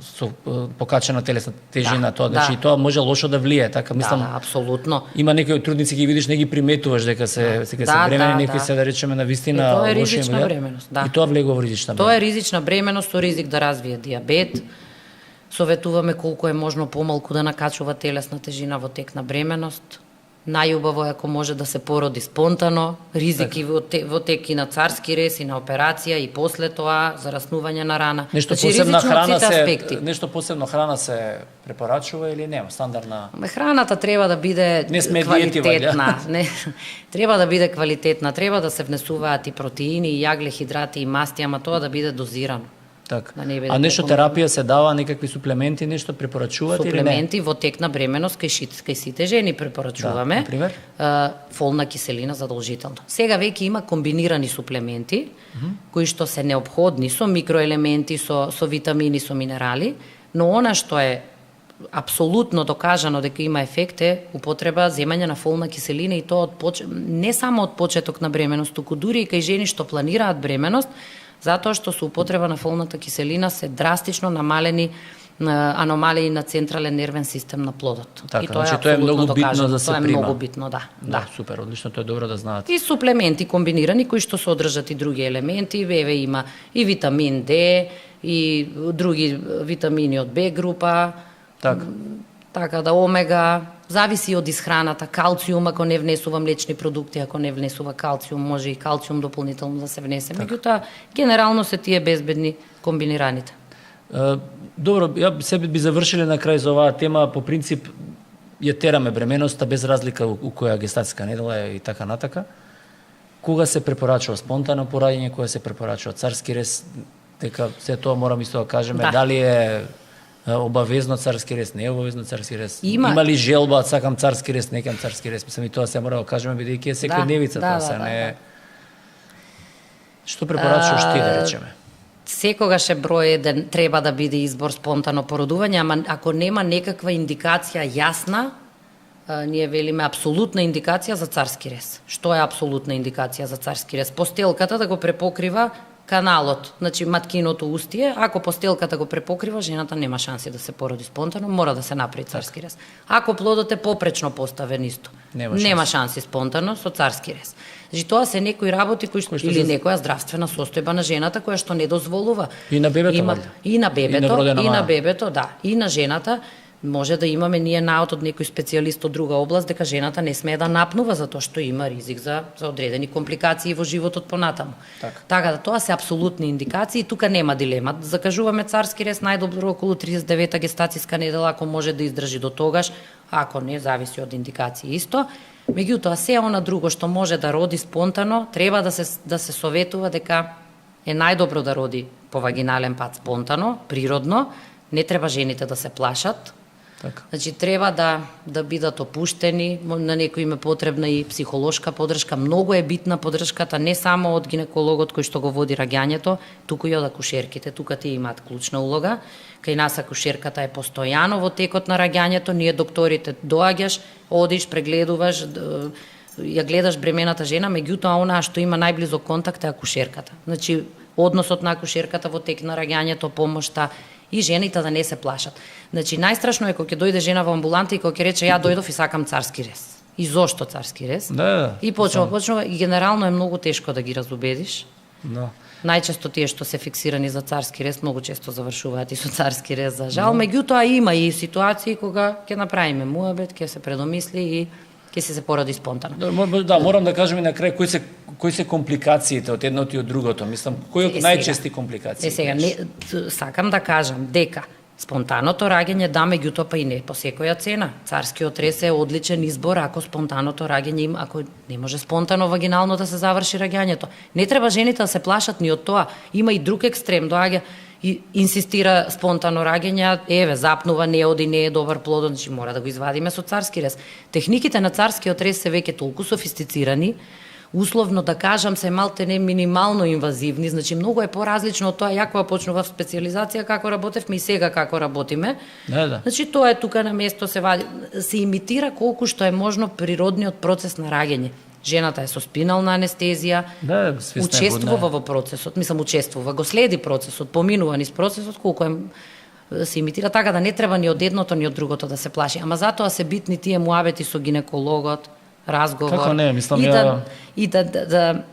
со покачена телесна тежина, тоа, значи тоа може лошо да влие, така мислам. Да, апсолутно. Има некои трудници ги видиш, не ги приметуваш дека се бремени, некои се да речеме на вистина лоши. Тоа е ризична бременост, И тоа влегува во ризична бременост. Тоа е ризична бременост со ризик да развие диабет. Советуваме колку е можно помалку да накачува телесна тежина во тек на бременост. Најубаво е ако може да се породи спонтано, ризики во тек и на царски рез и на операција и после тоа за раснување на рана. Нешто посебно храна се препорачува или нема стандардна? Храната треба да биде квалитетна, треба да биде квалитетна, треба да се внесуваат и протеини, и јагле, хидрати и масти, ама тоа да биде дозирано. Так. А нешто терапија се дава, некакви суплементи, нешто препорачувате или не? Суплементи во тек на бременост кај сите жени препорачуваме. Да, например? Фолна киселина задолжително. Сега веќе има комбинирани суплементи кои што се неопходни со микроелементи, со витамини, со минерали, но она што е апсолутно докажано дека има ефект е употреба земање на фолна киселина и тоа не само од почеток на бременост, туку дури и кај жени што планираат бременост, затоа што со употреба на фолната киселина се драстично намалени аномалии на централен нервен систем на плодот. Така, и тоа е многу битно да се прима. Тоа е многу битно, да. Супер, одлично, тоа е добро да знаат. И суплементи комбинирани кои што содржат и други елементи, има и витамин Д, и други витамини од Б група. Така да омега, зависи од исхраната, калциум ако не внесува млечни продукти, ако не внесува калциум, може и калциум дополнително да се внесе. Меѓутоа, генерално се тие безбедни комбинираните. Добро, ја себе би завршиле на крај за оваа тема, по принцип ја тераме бременоста без разлика у која гестатска недела и така натака. Кога се препорачува спонтано пораѓање, кога се препорачува царски рез, дека се тоа морам исто да кажеме, дали е обавезно царски рез, не е обавезно царски рез. Има ли желба, сакам царски рез, некам царски рез, мислам и тоа се мора да кажеме, бидејќи е секојдневица тоа се не. Што препорачуваш ти да речеме? Секогаш е број 1 треба да биде избор спонтано породување, ама ако нема некаква индикација јасна, ние велиме апсолутна индикација за царски рез. Што е апсолутна индикација за царски рез? Постелката да го препокрива каналот, значи маткиното устие, ако постелката го препокрива, жената нема шанси да се породи спонтано, мора да се направи царски рез. Ако плодот е попречно поставен исто, нема шанси спонтано со царски рез. Значи тоа се некои работи кои што или некоја здравствена состојба на жената која што не дозволува. И на бебето, и на бебето, да, и на жената. Може да имаме ние наод од некој специјалист од друга област дека жената не смее да напнува затоа што има ризик за одредени компликации во животот понатаму. Така да тоа се апсолутни индикации, тука нема дилема. Закажуваме царски рез најдобро околу 39-та гестацијска недела ако може да издржи до тогаш, ако не зависи од индикации исто. Меѓутоа се она друго што може да роди спонтано, треба да се советува дека е најдобро да роди по вагинален пат спонтано, природно, не треба жените да се плашат. Значи треба да бидат опуштени, на некој им е потребна и психолошка поддршка, многу е битна поддршката не само од гинекологот кој што го води раѓањето, туку и од акушерките, тука тие имаат клучна улога. Кај нас акушерката е постојано во текот на раѓањето, ние докторите доаѓаш, одиш, прегледуваш, ја гледаш бремената жена, меѓутоа онаа што има најблизок контакт е акушерката. Значи односот на акушерката во тек на раѓањето, помошта и жените да не се плашат. Значи најстрашно е кога ќе дојде жена во амбуланта и кога ќе рече ја дојдов и сакам царски рез. и зошто царски рез. Да. И почнува и генерално е многу тешко да ги разубедиш. Да. Најчесто тие што се фиксирани за царски рез многу често завршуваат и со царски рез за жал, меѓутоа има и ситуации кога ќе направиме муабет, ќе се предомисли и ќе се поради спонтано. Да, морам да кажам и на крај кои се компликациите од едното и од другото. Мислам, кои од најчести компликации? Сега сакам да кажам дека спонтаното раѓање да, меѓутоа па и не по секоја цена. Царскиот рез е одличен избор ако спонтаното раѓање има, ако не може спонтано вагинално да се заврши раѓањето. Не треба жените да се плашат ни од тоа. Има и друг екстрем, доаѓа и инсистира спонтано раѓање, еве запнува, не оди, не е добар плод, значи мора да го извадиме со царски рез. Техниките на царскиот рез се веќе толку софистицирани, условно да кажам се малтене минимално инвазивни, значи многу е поразлично од тоа ја кога почнував специјализација како работевме и сега како работиме. Да. Значи тоа е тука на место се имитира колку што е можно природниот процес на раѓање. Жената е со спинална анестезија, учествува во процесот, учествува, го следи процесот, поминува низ процесот, колку се имитира така да не треба ни од едното ни од другото да се плаши. Ама затоа се битни тие муабети со гинекологот, разговор. Како не, мислам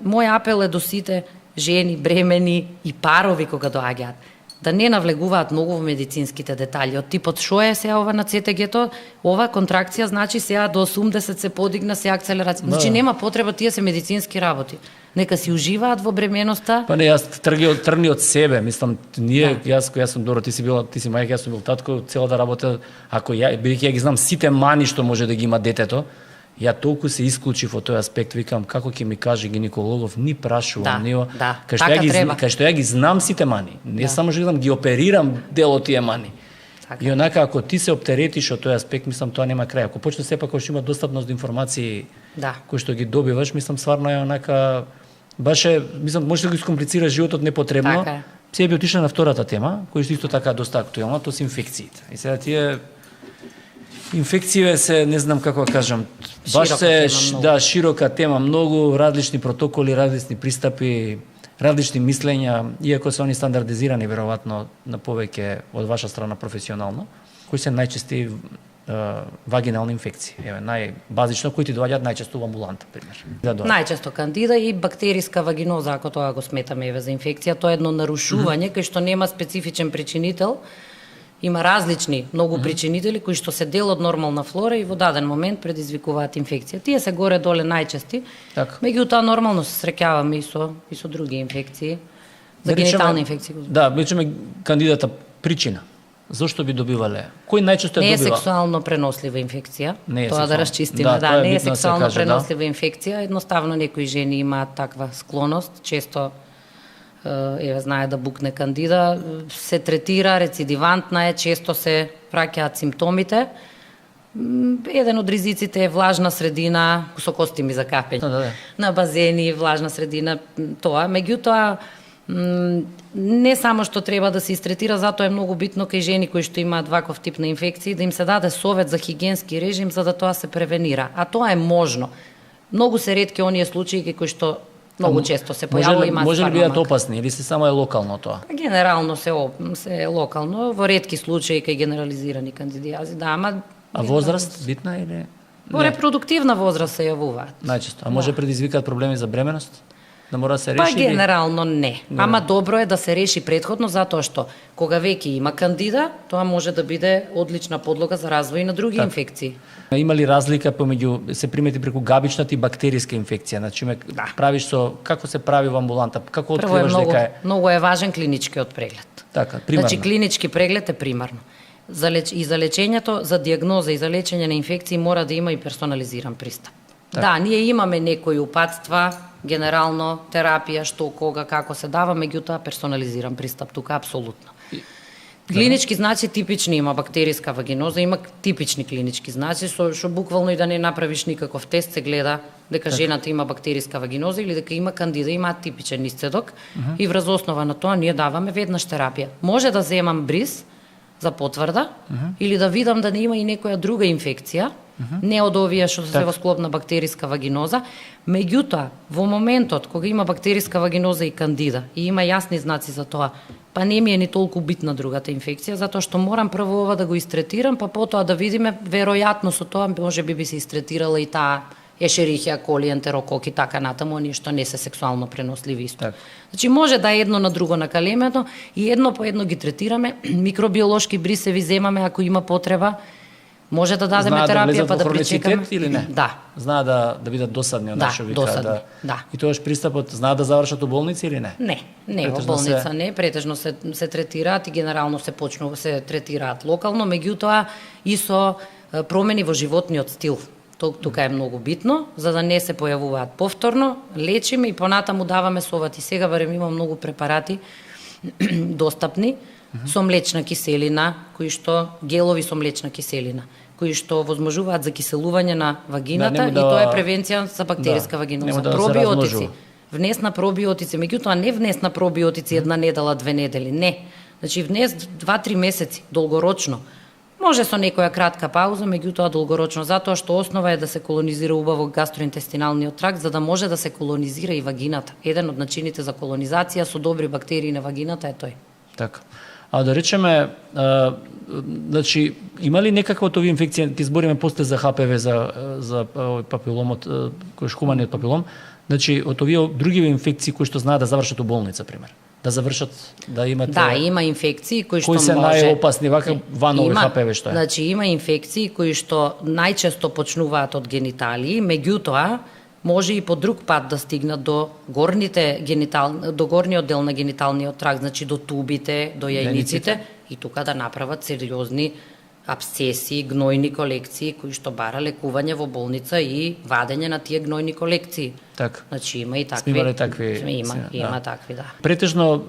мој апел е до сите жени, бремени и парови кога доаѓаат да не навлегуваат многу во медицинските детали. Од типот што е сега ова на ЦТГ-то, ова контракција значи сега до 80 се подигна се акцелерација. Значи нема потреба, тие се медицински работи. Нека си уживаат во бременоста. Па не, јас тргни од себе, мислам, јас која сум добро, ти си мајка, јас сум бил татко, цело да работя, ако бидејќи ја ги знам сите мани што може да ги има детето, ја толку се исклучив од тој аспект, викам, како ќе ми каже гинекологов, ни прашувам, кај што ја ги знам сите мани. Не само што ги оперирам дел од тие мани. Така. И онака, ако ти се оптеретиш од тој аспект, мислам, тоа нема крај. Ако почне сепак кој што има достапност до информации, кои што ги добиваш, мислам, стварно е онака, баш е, мислам, може да го искомплицираш животот непотребно. Така. Сега би отишла на втората тема, која што исто така доста актуелна, тоа се инфекциите. И сега тие инфекциите се, не знам како да кажам, баш се широка тема, многу различни протоколи, различни пристапи, различни мислења, иако се они стандардизирани веројатно на повеќе од ваша страна професионално, кои се најчести вагинални инфекции. Еве најбазично кои ти доаѓаат најчесто во амбуланта, пример. Најчесто кандида и бактериска вагиноза, ако тоа го сметаме еве за инфекција, тоа е едно нарушување кај што нема специфичен причинител. Има различни многу причинители кои што се дел од нормална флора и во даден момент предизвикуваат инфекција. Тие се горе-доле најчести. Меѓутоа нормално се среќаваме и со други инфекции, за генитални инфекции. Да, речеме кандидата причина. Зошто би добивале? Кој најчесто Не е е сексуално пренослива инфекција. Тоа да расчистиме, не е сексуално пренослива инфекција, едноставно некои жени имаат таква склоност, често знае да букне кандида, се третира, рецидивантна е, често се праќаат симптомите. Еден од ризиците е влажна средина, со костими за капење, на базени, влажна средина, тоа. Меѓутоа, не само што треба да се истретира, затоа е многу битно кај жени кои што имаат ваков тип на инфекции, да им се даде совет за хигиенски режим, за да тоа се превенира. А тоа е можно. Многу се ретки оние случаи кои што многу често се појавува и може ли бидат опасни или се само е локално тоа? Генерално се локално, во ретки случаи кај генерализирани кандидијази, ама возраст битна или во репродуктивна возраст се јавуваат. Најчесто. А може предизвикаат проблеми за бременост? Да мора да се реши? Па генерално не. Ама добро е да се реши претходно, затоа што кога веќе има кандида, тоа може да биде одлична подлога за развој на други инфекции. Има ли разлика помеѓу се примети преку габичната и бактериска инфекција? Значи правиш како се прави во амбуланта? Како откриваш дека е? Многу е важен клиничкиот преглед. Така, примарно. Значи клинички преглед е примарно. И за лечењето, за дијагноза и за лечење на инфекции мора да има и персонализиран пристап. Да, ние имаме некои упатства, генерално терапија, што, кога, како се дава, меѓутоа персонализиран пристап тука апсолутно. Клинички знаци типични има бактериска вагиноза, има типични клинички знаци, што буквално и да не направиш никаков тест се гледа дека жената има бактериска вагиноза или дека има кандида, има типичен исцедок и врз основа на тоа ние даваме веднаш терапија. Може да земам бриз, за потврда или да видам да не има и некоја друга инфекција, не од овие што се во склоп на бактериска вагиноза. Меѓутоа, во моментот кога има бактериска вагиноза и кандида и има јасни знаци за тоа, па не ми е ни толку битна другата инфекција, затоа што морам прво ова да го истретирам, па потоа да видиме, веројатно со тоа можеби би се истретирала и таа Ешерихија коли, ентерокок и така натаму, оние што не се сексуално преносливи исто. Так. Значи може да едно на друго накалемето и едно по едно ги третираме, микробиолошки брисеви земаме ако има потреба. Може да дадеме терапија па да причекаме или не? Да. Знаат да бидат досадни, што вика, досадни. Да. И тоаш пристапот знаат да завршат у болници или не? Не, во болница не, претежно се третираат и генерално се третираат локално, меѓутоа и со промени во животниот стил. Тука е многу битно, за да не се појавуваат повторно, лечиме и понатаму даваме совати. Сега барем има многу препарати достапни со млечна киселина, кои што гелови со млечна киселина, кои што возможуваат закиселување на вагината и тоа е превенција за бактериска вагиноза. Пробиотици, внес на пробиотици, меѓутоа не внес на пробиотици една недела, 2 недели, не. Значи внес 2-3 месеци, долгорочно. Може со некоја кратка пауза, меѓутоа долгорочно, затоа што основа е да се колонизира убаво гастроинтестиналниот тракт, за да може да се колонизира и вагината. Еден од начините за колонизација со добри бактерии на вагината е тој. Така. А да речеме, значи, има ли некаква од овие инфекции, ќе збориме после за ХПВ, за папиломот, кој хуманиот папилом, значи, од овие други инфекции кои што знаат да завршат у болница, пример? Да завршат, да имат... Да, има инфекции кои што се најопасни, вака ван овој ХПВ што е? Значи, има инфекции кои што најчесто почнуваат од гениталии, меѓутоа, може и по друг пат да стигнат до до горниот дел на гениталниот тракт, значи до тубите, до јајниците, и тука да направат сериозни абсцеси, гнојни колекции, кои што бара лекување во болница и вадење на тие гнојни колекции. Так. Значи има и такви. Имале такви? Има такви, да. Претежно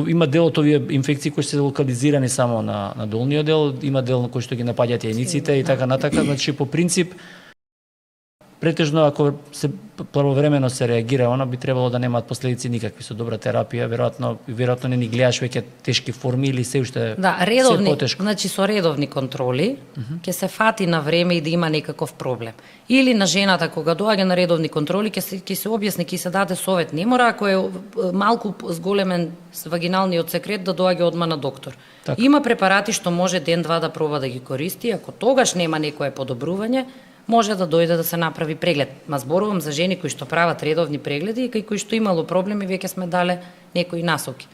има дел од овие инфекции кои се локализирани само на долниот дел, има дел на кои што ги напаѓаат јајниците и така натака, значи по принцип претежно ако се правовремено се реагира, она би требало да немаат последици никакви со добра терапија, веројатно не ни гледаш веќе тешки форми или се уште редовни, значи со редовни контроли ќе се фати на време и да има некаков проблем. Или на жената кога доаѓа на редовни контроли ќе се објасни, ќе се даде совет, не мора ако е малку зголемен вагиналниот секрет да доаѓа одма на доктор. Так. Има препарати што може ден-два да проба да ги користи, ако тогаш нема некое подобрување, може да дојде да се направи преглед. Ма зборувам за жени кои што прават редовни прегледи и кои што имало проблеми, веќе сме дале некои насоки.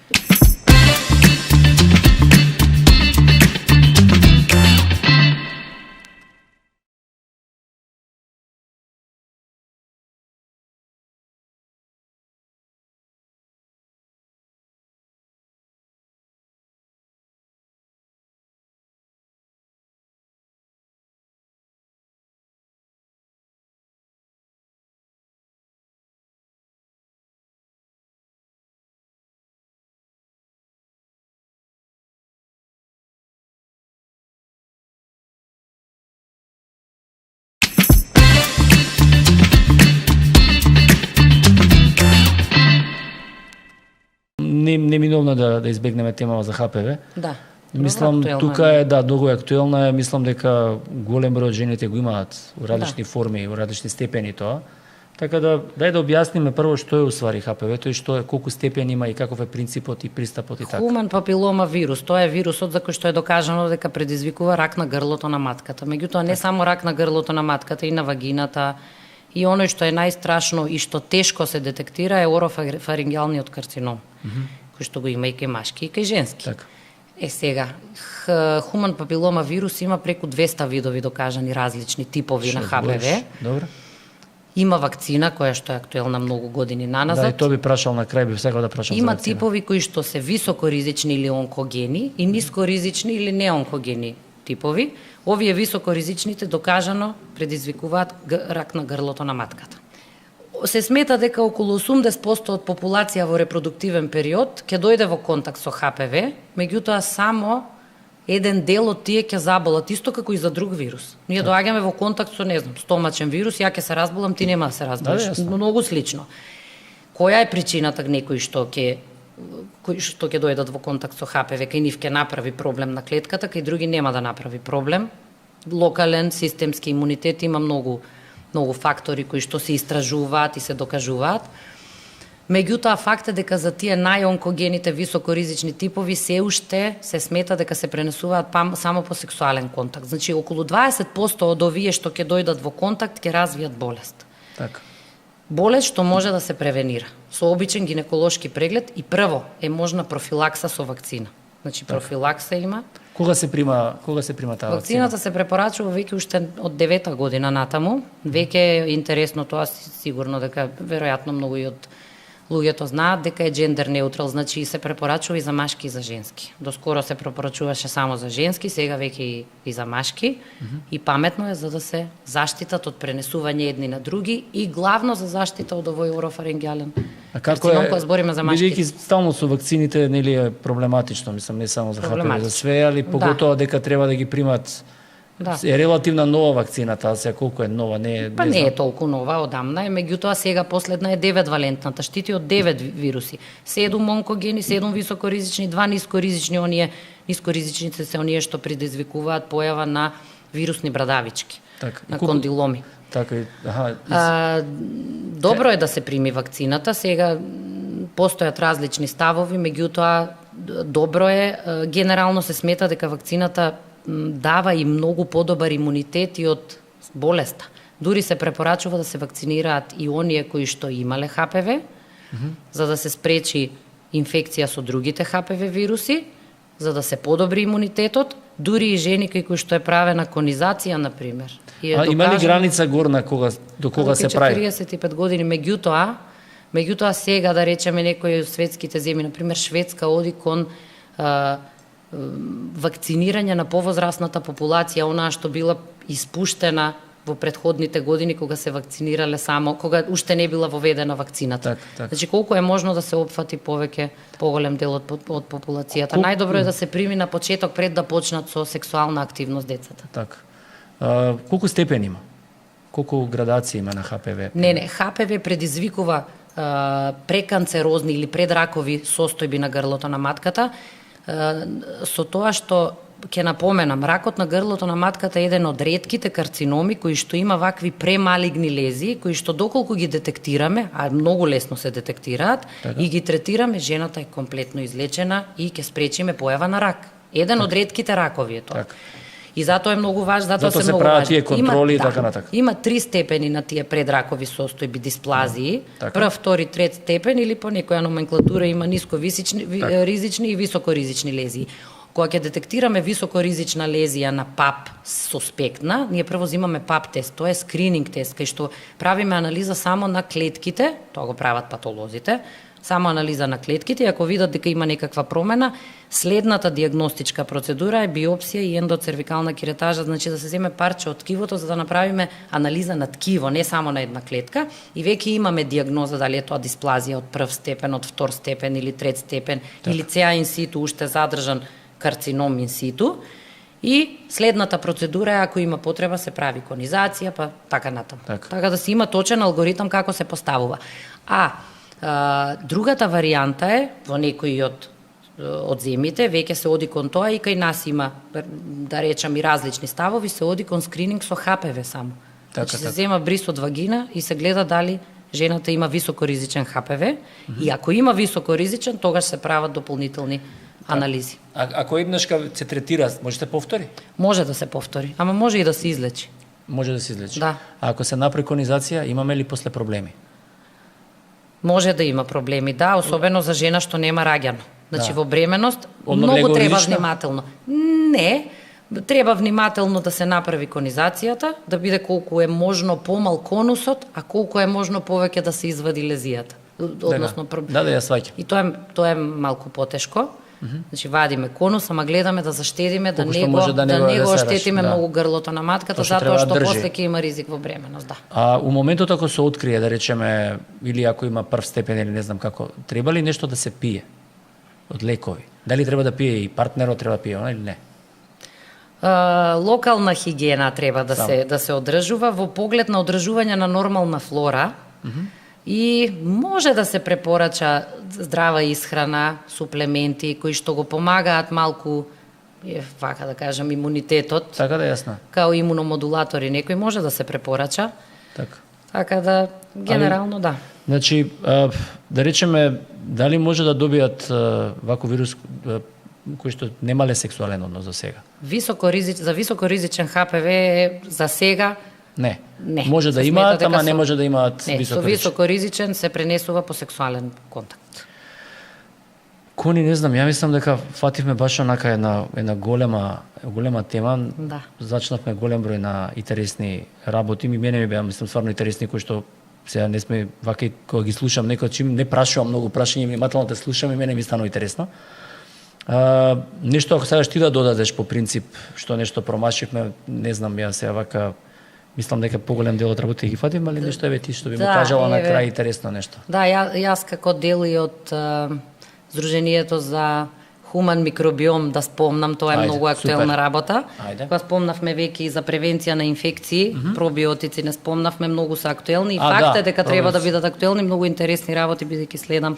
Неминовно да избегнеме темава за ХПВ. Да. Мислам, тука е, многу актуелна е, мислам дека голем број од жените го имаат у различни форми, у различни степени тоа. Така да објасниме прво што е усвари ХПВ-то и што е, колку степени има и каков е принципот и пристапот и така. Хуман папилома вирус, тоа е вирусот за кој што е докажано дека предизвикува рак на грлото на матката. Меѓутоа не само рак на грлото на матката, и на вагината, и оној што е најстрашно и што тешко се детектира е орофарингиалниот карцином, кој што го има и кај машки и кај женски. Так. Сега, хуман папилома вирус има преку 200 видови докажани различни типови на ХПВ. Добро. Има вакцина која што е актуелна многу години наназад. Да, и тоа би прашал на крај, би сакал да прашам за Има вакцина. типови кои што се високоризични или онкогени и нискоризични или неонкогени типови. Овие високоризичните докажано предизвикуваат рак на грлото на матката. Се смета дека околу 80% од популација во репродуктивен период ќе дојде во контакт со ХПВ, меѓутоа само еден дел од тие ќе заболат, исто како и за друг вирус. Ние доаѓаме во контакт со, не знам, стомачен вирус, ја ќе се разболам, ти нема да се разболиш. Многу слично. Која е причината некои што ќе кои што ќе дојдат во контакт со ХПВ, кај нив ќе направи проблем на клетката, кај други нема да направи проблем. Локален системски имунитет има многу фактори кои што се истражуваат и се докажуваат. Меѓутоа, факт е дека за тие најонкогените високоризични типови се уште се смета дека се пренесуваат само по сексуален контакт. Значи, околу 20% од овие што ќе дојдат во контакт ќе развијат болест. Така. Болест што може да се превенира со обичен гинеколошки преглед и прво е можна профилакса со вакцина. Значи, профилакса има. Кога се прима таа вакцина? Вакцината се препорачува веќе уште од 9-та година натаму. Веќе е интересно тоа, сигурно дека веројатно многу и од луѓето знаат дека е джендер неутрал, значи се препорачува и за машки и за женски. Доскоро се препорачуваше само за женски, сега веќе и за машки. И паметно е за да се заштитат од пренесување едни на други и главно за заштита од овој орофарингиален карцином, кога збориме за машки. Бидејќи стално со вакцините нели е проблематично, мислам не само за ХПВ, за све, али поготоа дека треба да ги примат. Да. Е релативно нова вакцината, сега колку е нова, не е... Не е толку нова, одамна е, меѓутоа сега последна е 9-валентната, штити од 9 вируси. 7 онкогени, 7 високоризични, 2 нискоризични, нискоризичните се оние што предизвикуваат појава на вирусни брадавички, на кондиломи. Така, добро е да се прими вакцината, сега постојат различни ставови, меѓутоа добро е, генерално се смета дека вакцината дава и многу подобар имунитет и од болеста. Дури се препорачува да се вакцинираат и оние кои што имале ХПВ, за да се спречи инфекција со другите ХПВ вируси, за да се подобри имунитетот, дури и жени кои што е правена конизација, например. Има ли граница горна до кога се прави? 45 години, меѓутоа сега, да речеме, некои светските земји, например Шведска, оди кон вакцинирање на повозрасната популација, онаа што била испуштена во претходните години кога се вакцинирале само, кога уште не била воведена вакцината. Так. Значи, колку е можно да се опфати поголем дел од популацијата. Најдобро е да се прими на почеток пред да почнат со сексуална активност децата. Така. Колку степени има? Колку градации има на ХПВ? Не, ХПВ предизвикува преканцерозни или предракови состојби на грлото на матката, со тоа што ќе напоменам, ракот на грлото на матката е еден од ретките карциноми кои што има вакви премалигни лезии, кои што доколку ги детектираме, а многу лесно се детектираат, и ги третираме, жената е комплетно излечена и ќе спречиме појава на рак. Еден од ретките ракови е тоа. И затоа е многу важно, затоа се многу прават тие контроли и така натака. Има 3 степени на тие предракови состојби, дисплазии. Прв, втори, трет степен или по некоја номенклатура има ризични и високоризични лезии. Кога ќе детектираме високоризична лезија на ПАП суспектна, ние прво взимаме ПАП тест, тоа е скрининг тест, кај што правиме анализа само на клетките, тоа го прават патолозите, само анализа на клетките, и ако видат дека има некаква промена, следната диагностичка процедура е биопсија и ендоцервикална киретажа, значи да се земе парче од ткивото за да направиме анализа на ткиво, не само на една клетка, и веќе имаме диагноза дали е тоа дисплазија од прв степен, од втор степен или трет степен, или CA инситу уште задржан карцином инситу. И следната процедура е, ако има потреба, се прави конизација, па така натаму. Така да се има точен алгоритам како се поставува. Другата варијанта е, во некои од земјите, веќе се оди кон тоа и кај нас има, да речам, и различни ставови, се оди кон скрининг со ХПВ само. Значи се зема брис од вагина и се гледа дали жената има високоризичен ХПВ, и ако има високоризичен, тогаш се прават дополнителни анализи. Ако еднашка се третира, може да се повтори? Може да се повтори, ама може и да се излечи. Може да се излечи. Да. А ако се направи конизација, имаме ли после проблеми? Може да има проблеми, да, особено за жена што нема раѓано. Значи во бременост многу треба внимателно. Не, треба внимателно да се направи конизацијата, да биде колку е можно помал конусот, а колку е можно повеќе да се извади лезијата. Односно да, ја сваќам. И тоа е малку потешко. Значи вадиме конус, ама гледаме да заштедиме да не го оштетиме многу грлото на матката, затоа што после ќе има ризик во бременост, да. А у моментот ако се открие, да речеме, или ако има прв степен или не знам како, треба ли нешто да се пие од лекови? Дали треба да пие и партнерот треба да пие, или не? Локална хигиена треба да се одржува во поглед на одржување на нормална флора. И може да се препорача здрава исхрана, суплементи кои што го помагаат малку, вака да кажам, имунитетот. Така да јасно. Као имуномодулатори некој може да се препорача. Така да генерално да. Значи, да речеме, дали може да добијат ваков вирус кои што немале сексуален однос за сега? За високоризичен ХПВ за сега Не. Може да имаат, ама не може да имаат високоризичен. Со високоризичен се пренесува по сексуален контакт. Кони, не знам, ја мислам дека фативме баш онака една голема тема. Да. Зачнавме голем број на интересни работи. Мене ми беа, мислам, стварно интересни, кои што сега не сме вака, кога ги слушам некој, чим не прашувам многу прашања, внимателно те слушам и мене ми станува интересно. Нешто ако сега ти да додадеш по принцип, што нешто промашивме, не знам, ја сега вака мислам дека поголем дел од работите ги фатим, али нешто еве ти што би му кажала на крај интересно нешто. Да, јас како дел и од Сдруженијето за хуман микробиом да спомнам, тоа е многу актуелна работа. Кога спомнавме веќе и за превенција на инфекции, пробиотици не спомнавме, многу се актуелни и факт е дека треба да бидат актуелни, многу интересни работи бидејќи следам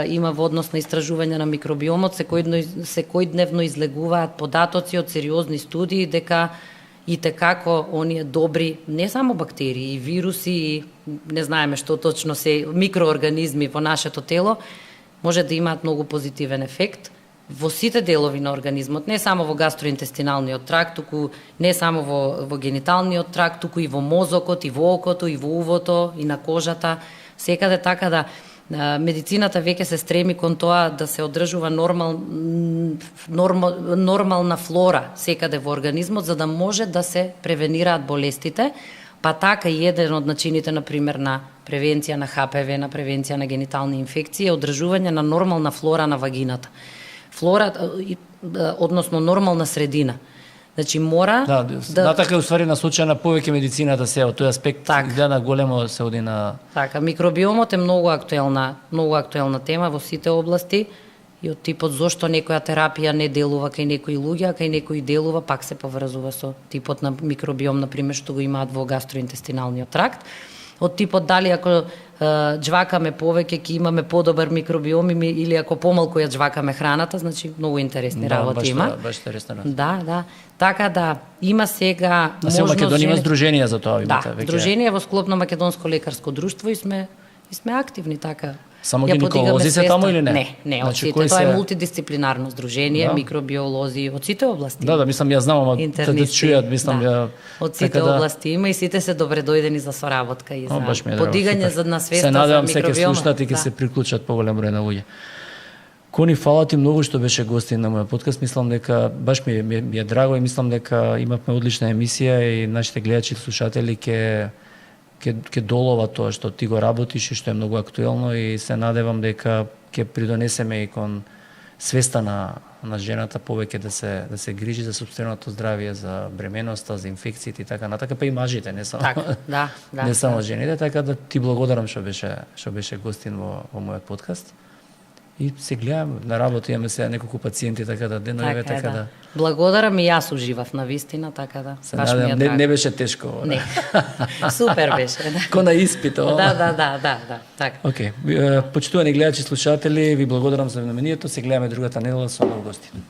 има во однос на истражување на микробиомот, секојдневно излегуваат податоци од сериозни студии дека и како оние добри, не само бактерии, и вируси, и не знаеме што точно се микроорганизми во нашето тело, може да имаат многу позитивен ефект во сите делови на организмот, не само во гастроинтестиналниот тракт, туку не само во гениталниот тракт, туку и во мозокот, и во окото, и во увото, и на кожата, секаде, така да медицината веќе се стреми кон тоа да се одржува нормална флора секаде во организмот, за да може да се превенираат болестите, па така и еден од начините, например, на превенција на ХПВ, на превенција на генитални инфекции, е одржување на нормална флора на вагината. Флора, односно нормална средина. Значи мора натака уствари насочена повеќе медицината се од тој аспект, гледа големо се оди на микробиомот е многу актуелна тема во сите области и од типот зошто некоја терапија не делува кај некои луѓе, а кај некои делува, пак се поврзува со типот на микробиом, например, што го имаат во гастроинтестиналниот тракт. Од типот дали ако џвакаме повеќе ќе имаме подобар микробиом или ако помалку ја џвакаме храната, значи многу интересни работи има. Баш интересно. Да. Така да има сега можност. А се Македонија има здруженија за тоа имате веќе. Да, здруженија во склоп на Македонско лекарско друштво и сме активни така. Само гинеколози се таму или не? Не, од сите. Тоа е мултидисциплинарно здружение, микробиолози од сите области. Да, мислам ја знам, ама да чујат, мислам ја од сите области има и сите се добре дојдени за соработка и за подигање на свеста за микробиома. Се надевам се ќе слушнат и ќе се приклучат поголем број на луѓе. Кони, фала ти многу што беше гостин на мојот подкаст. Мислам дека баш ми е драго и мислам дека имавме одлична емисија и нашите гледачи и слушатели ќе долова тоа што ти го работиш и што е многу актуелно и се надевам дека ќе придонесеме и кон свеста на жената повеќе да се грижи за сопственото здравје, за бременоста, за инфекциите и така натака, па и мажите, не само не само жените, така да ти благодарам што беше гостин во мојот подкаст. И се гледам на работа, имаме сега неколку пациенти, така да денове, така да. Благодарам и јас уживав на вистина, така да. Баш ми е драго. Не беше тешко. Не. Супер беше. Ко на испит, Да, така. Океј. Почитувани гледачи и слушатели, ви благодарам за вниманието. Се гледаме другата недела со нов гостин.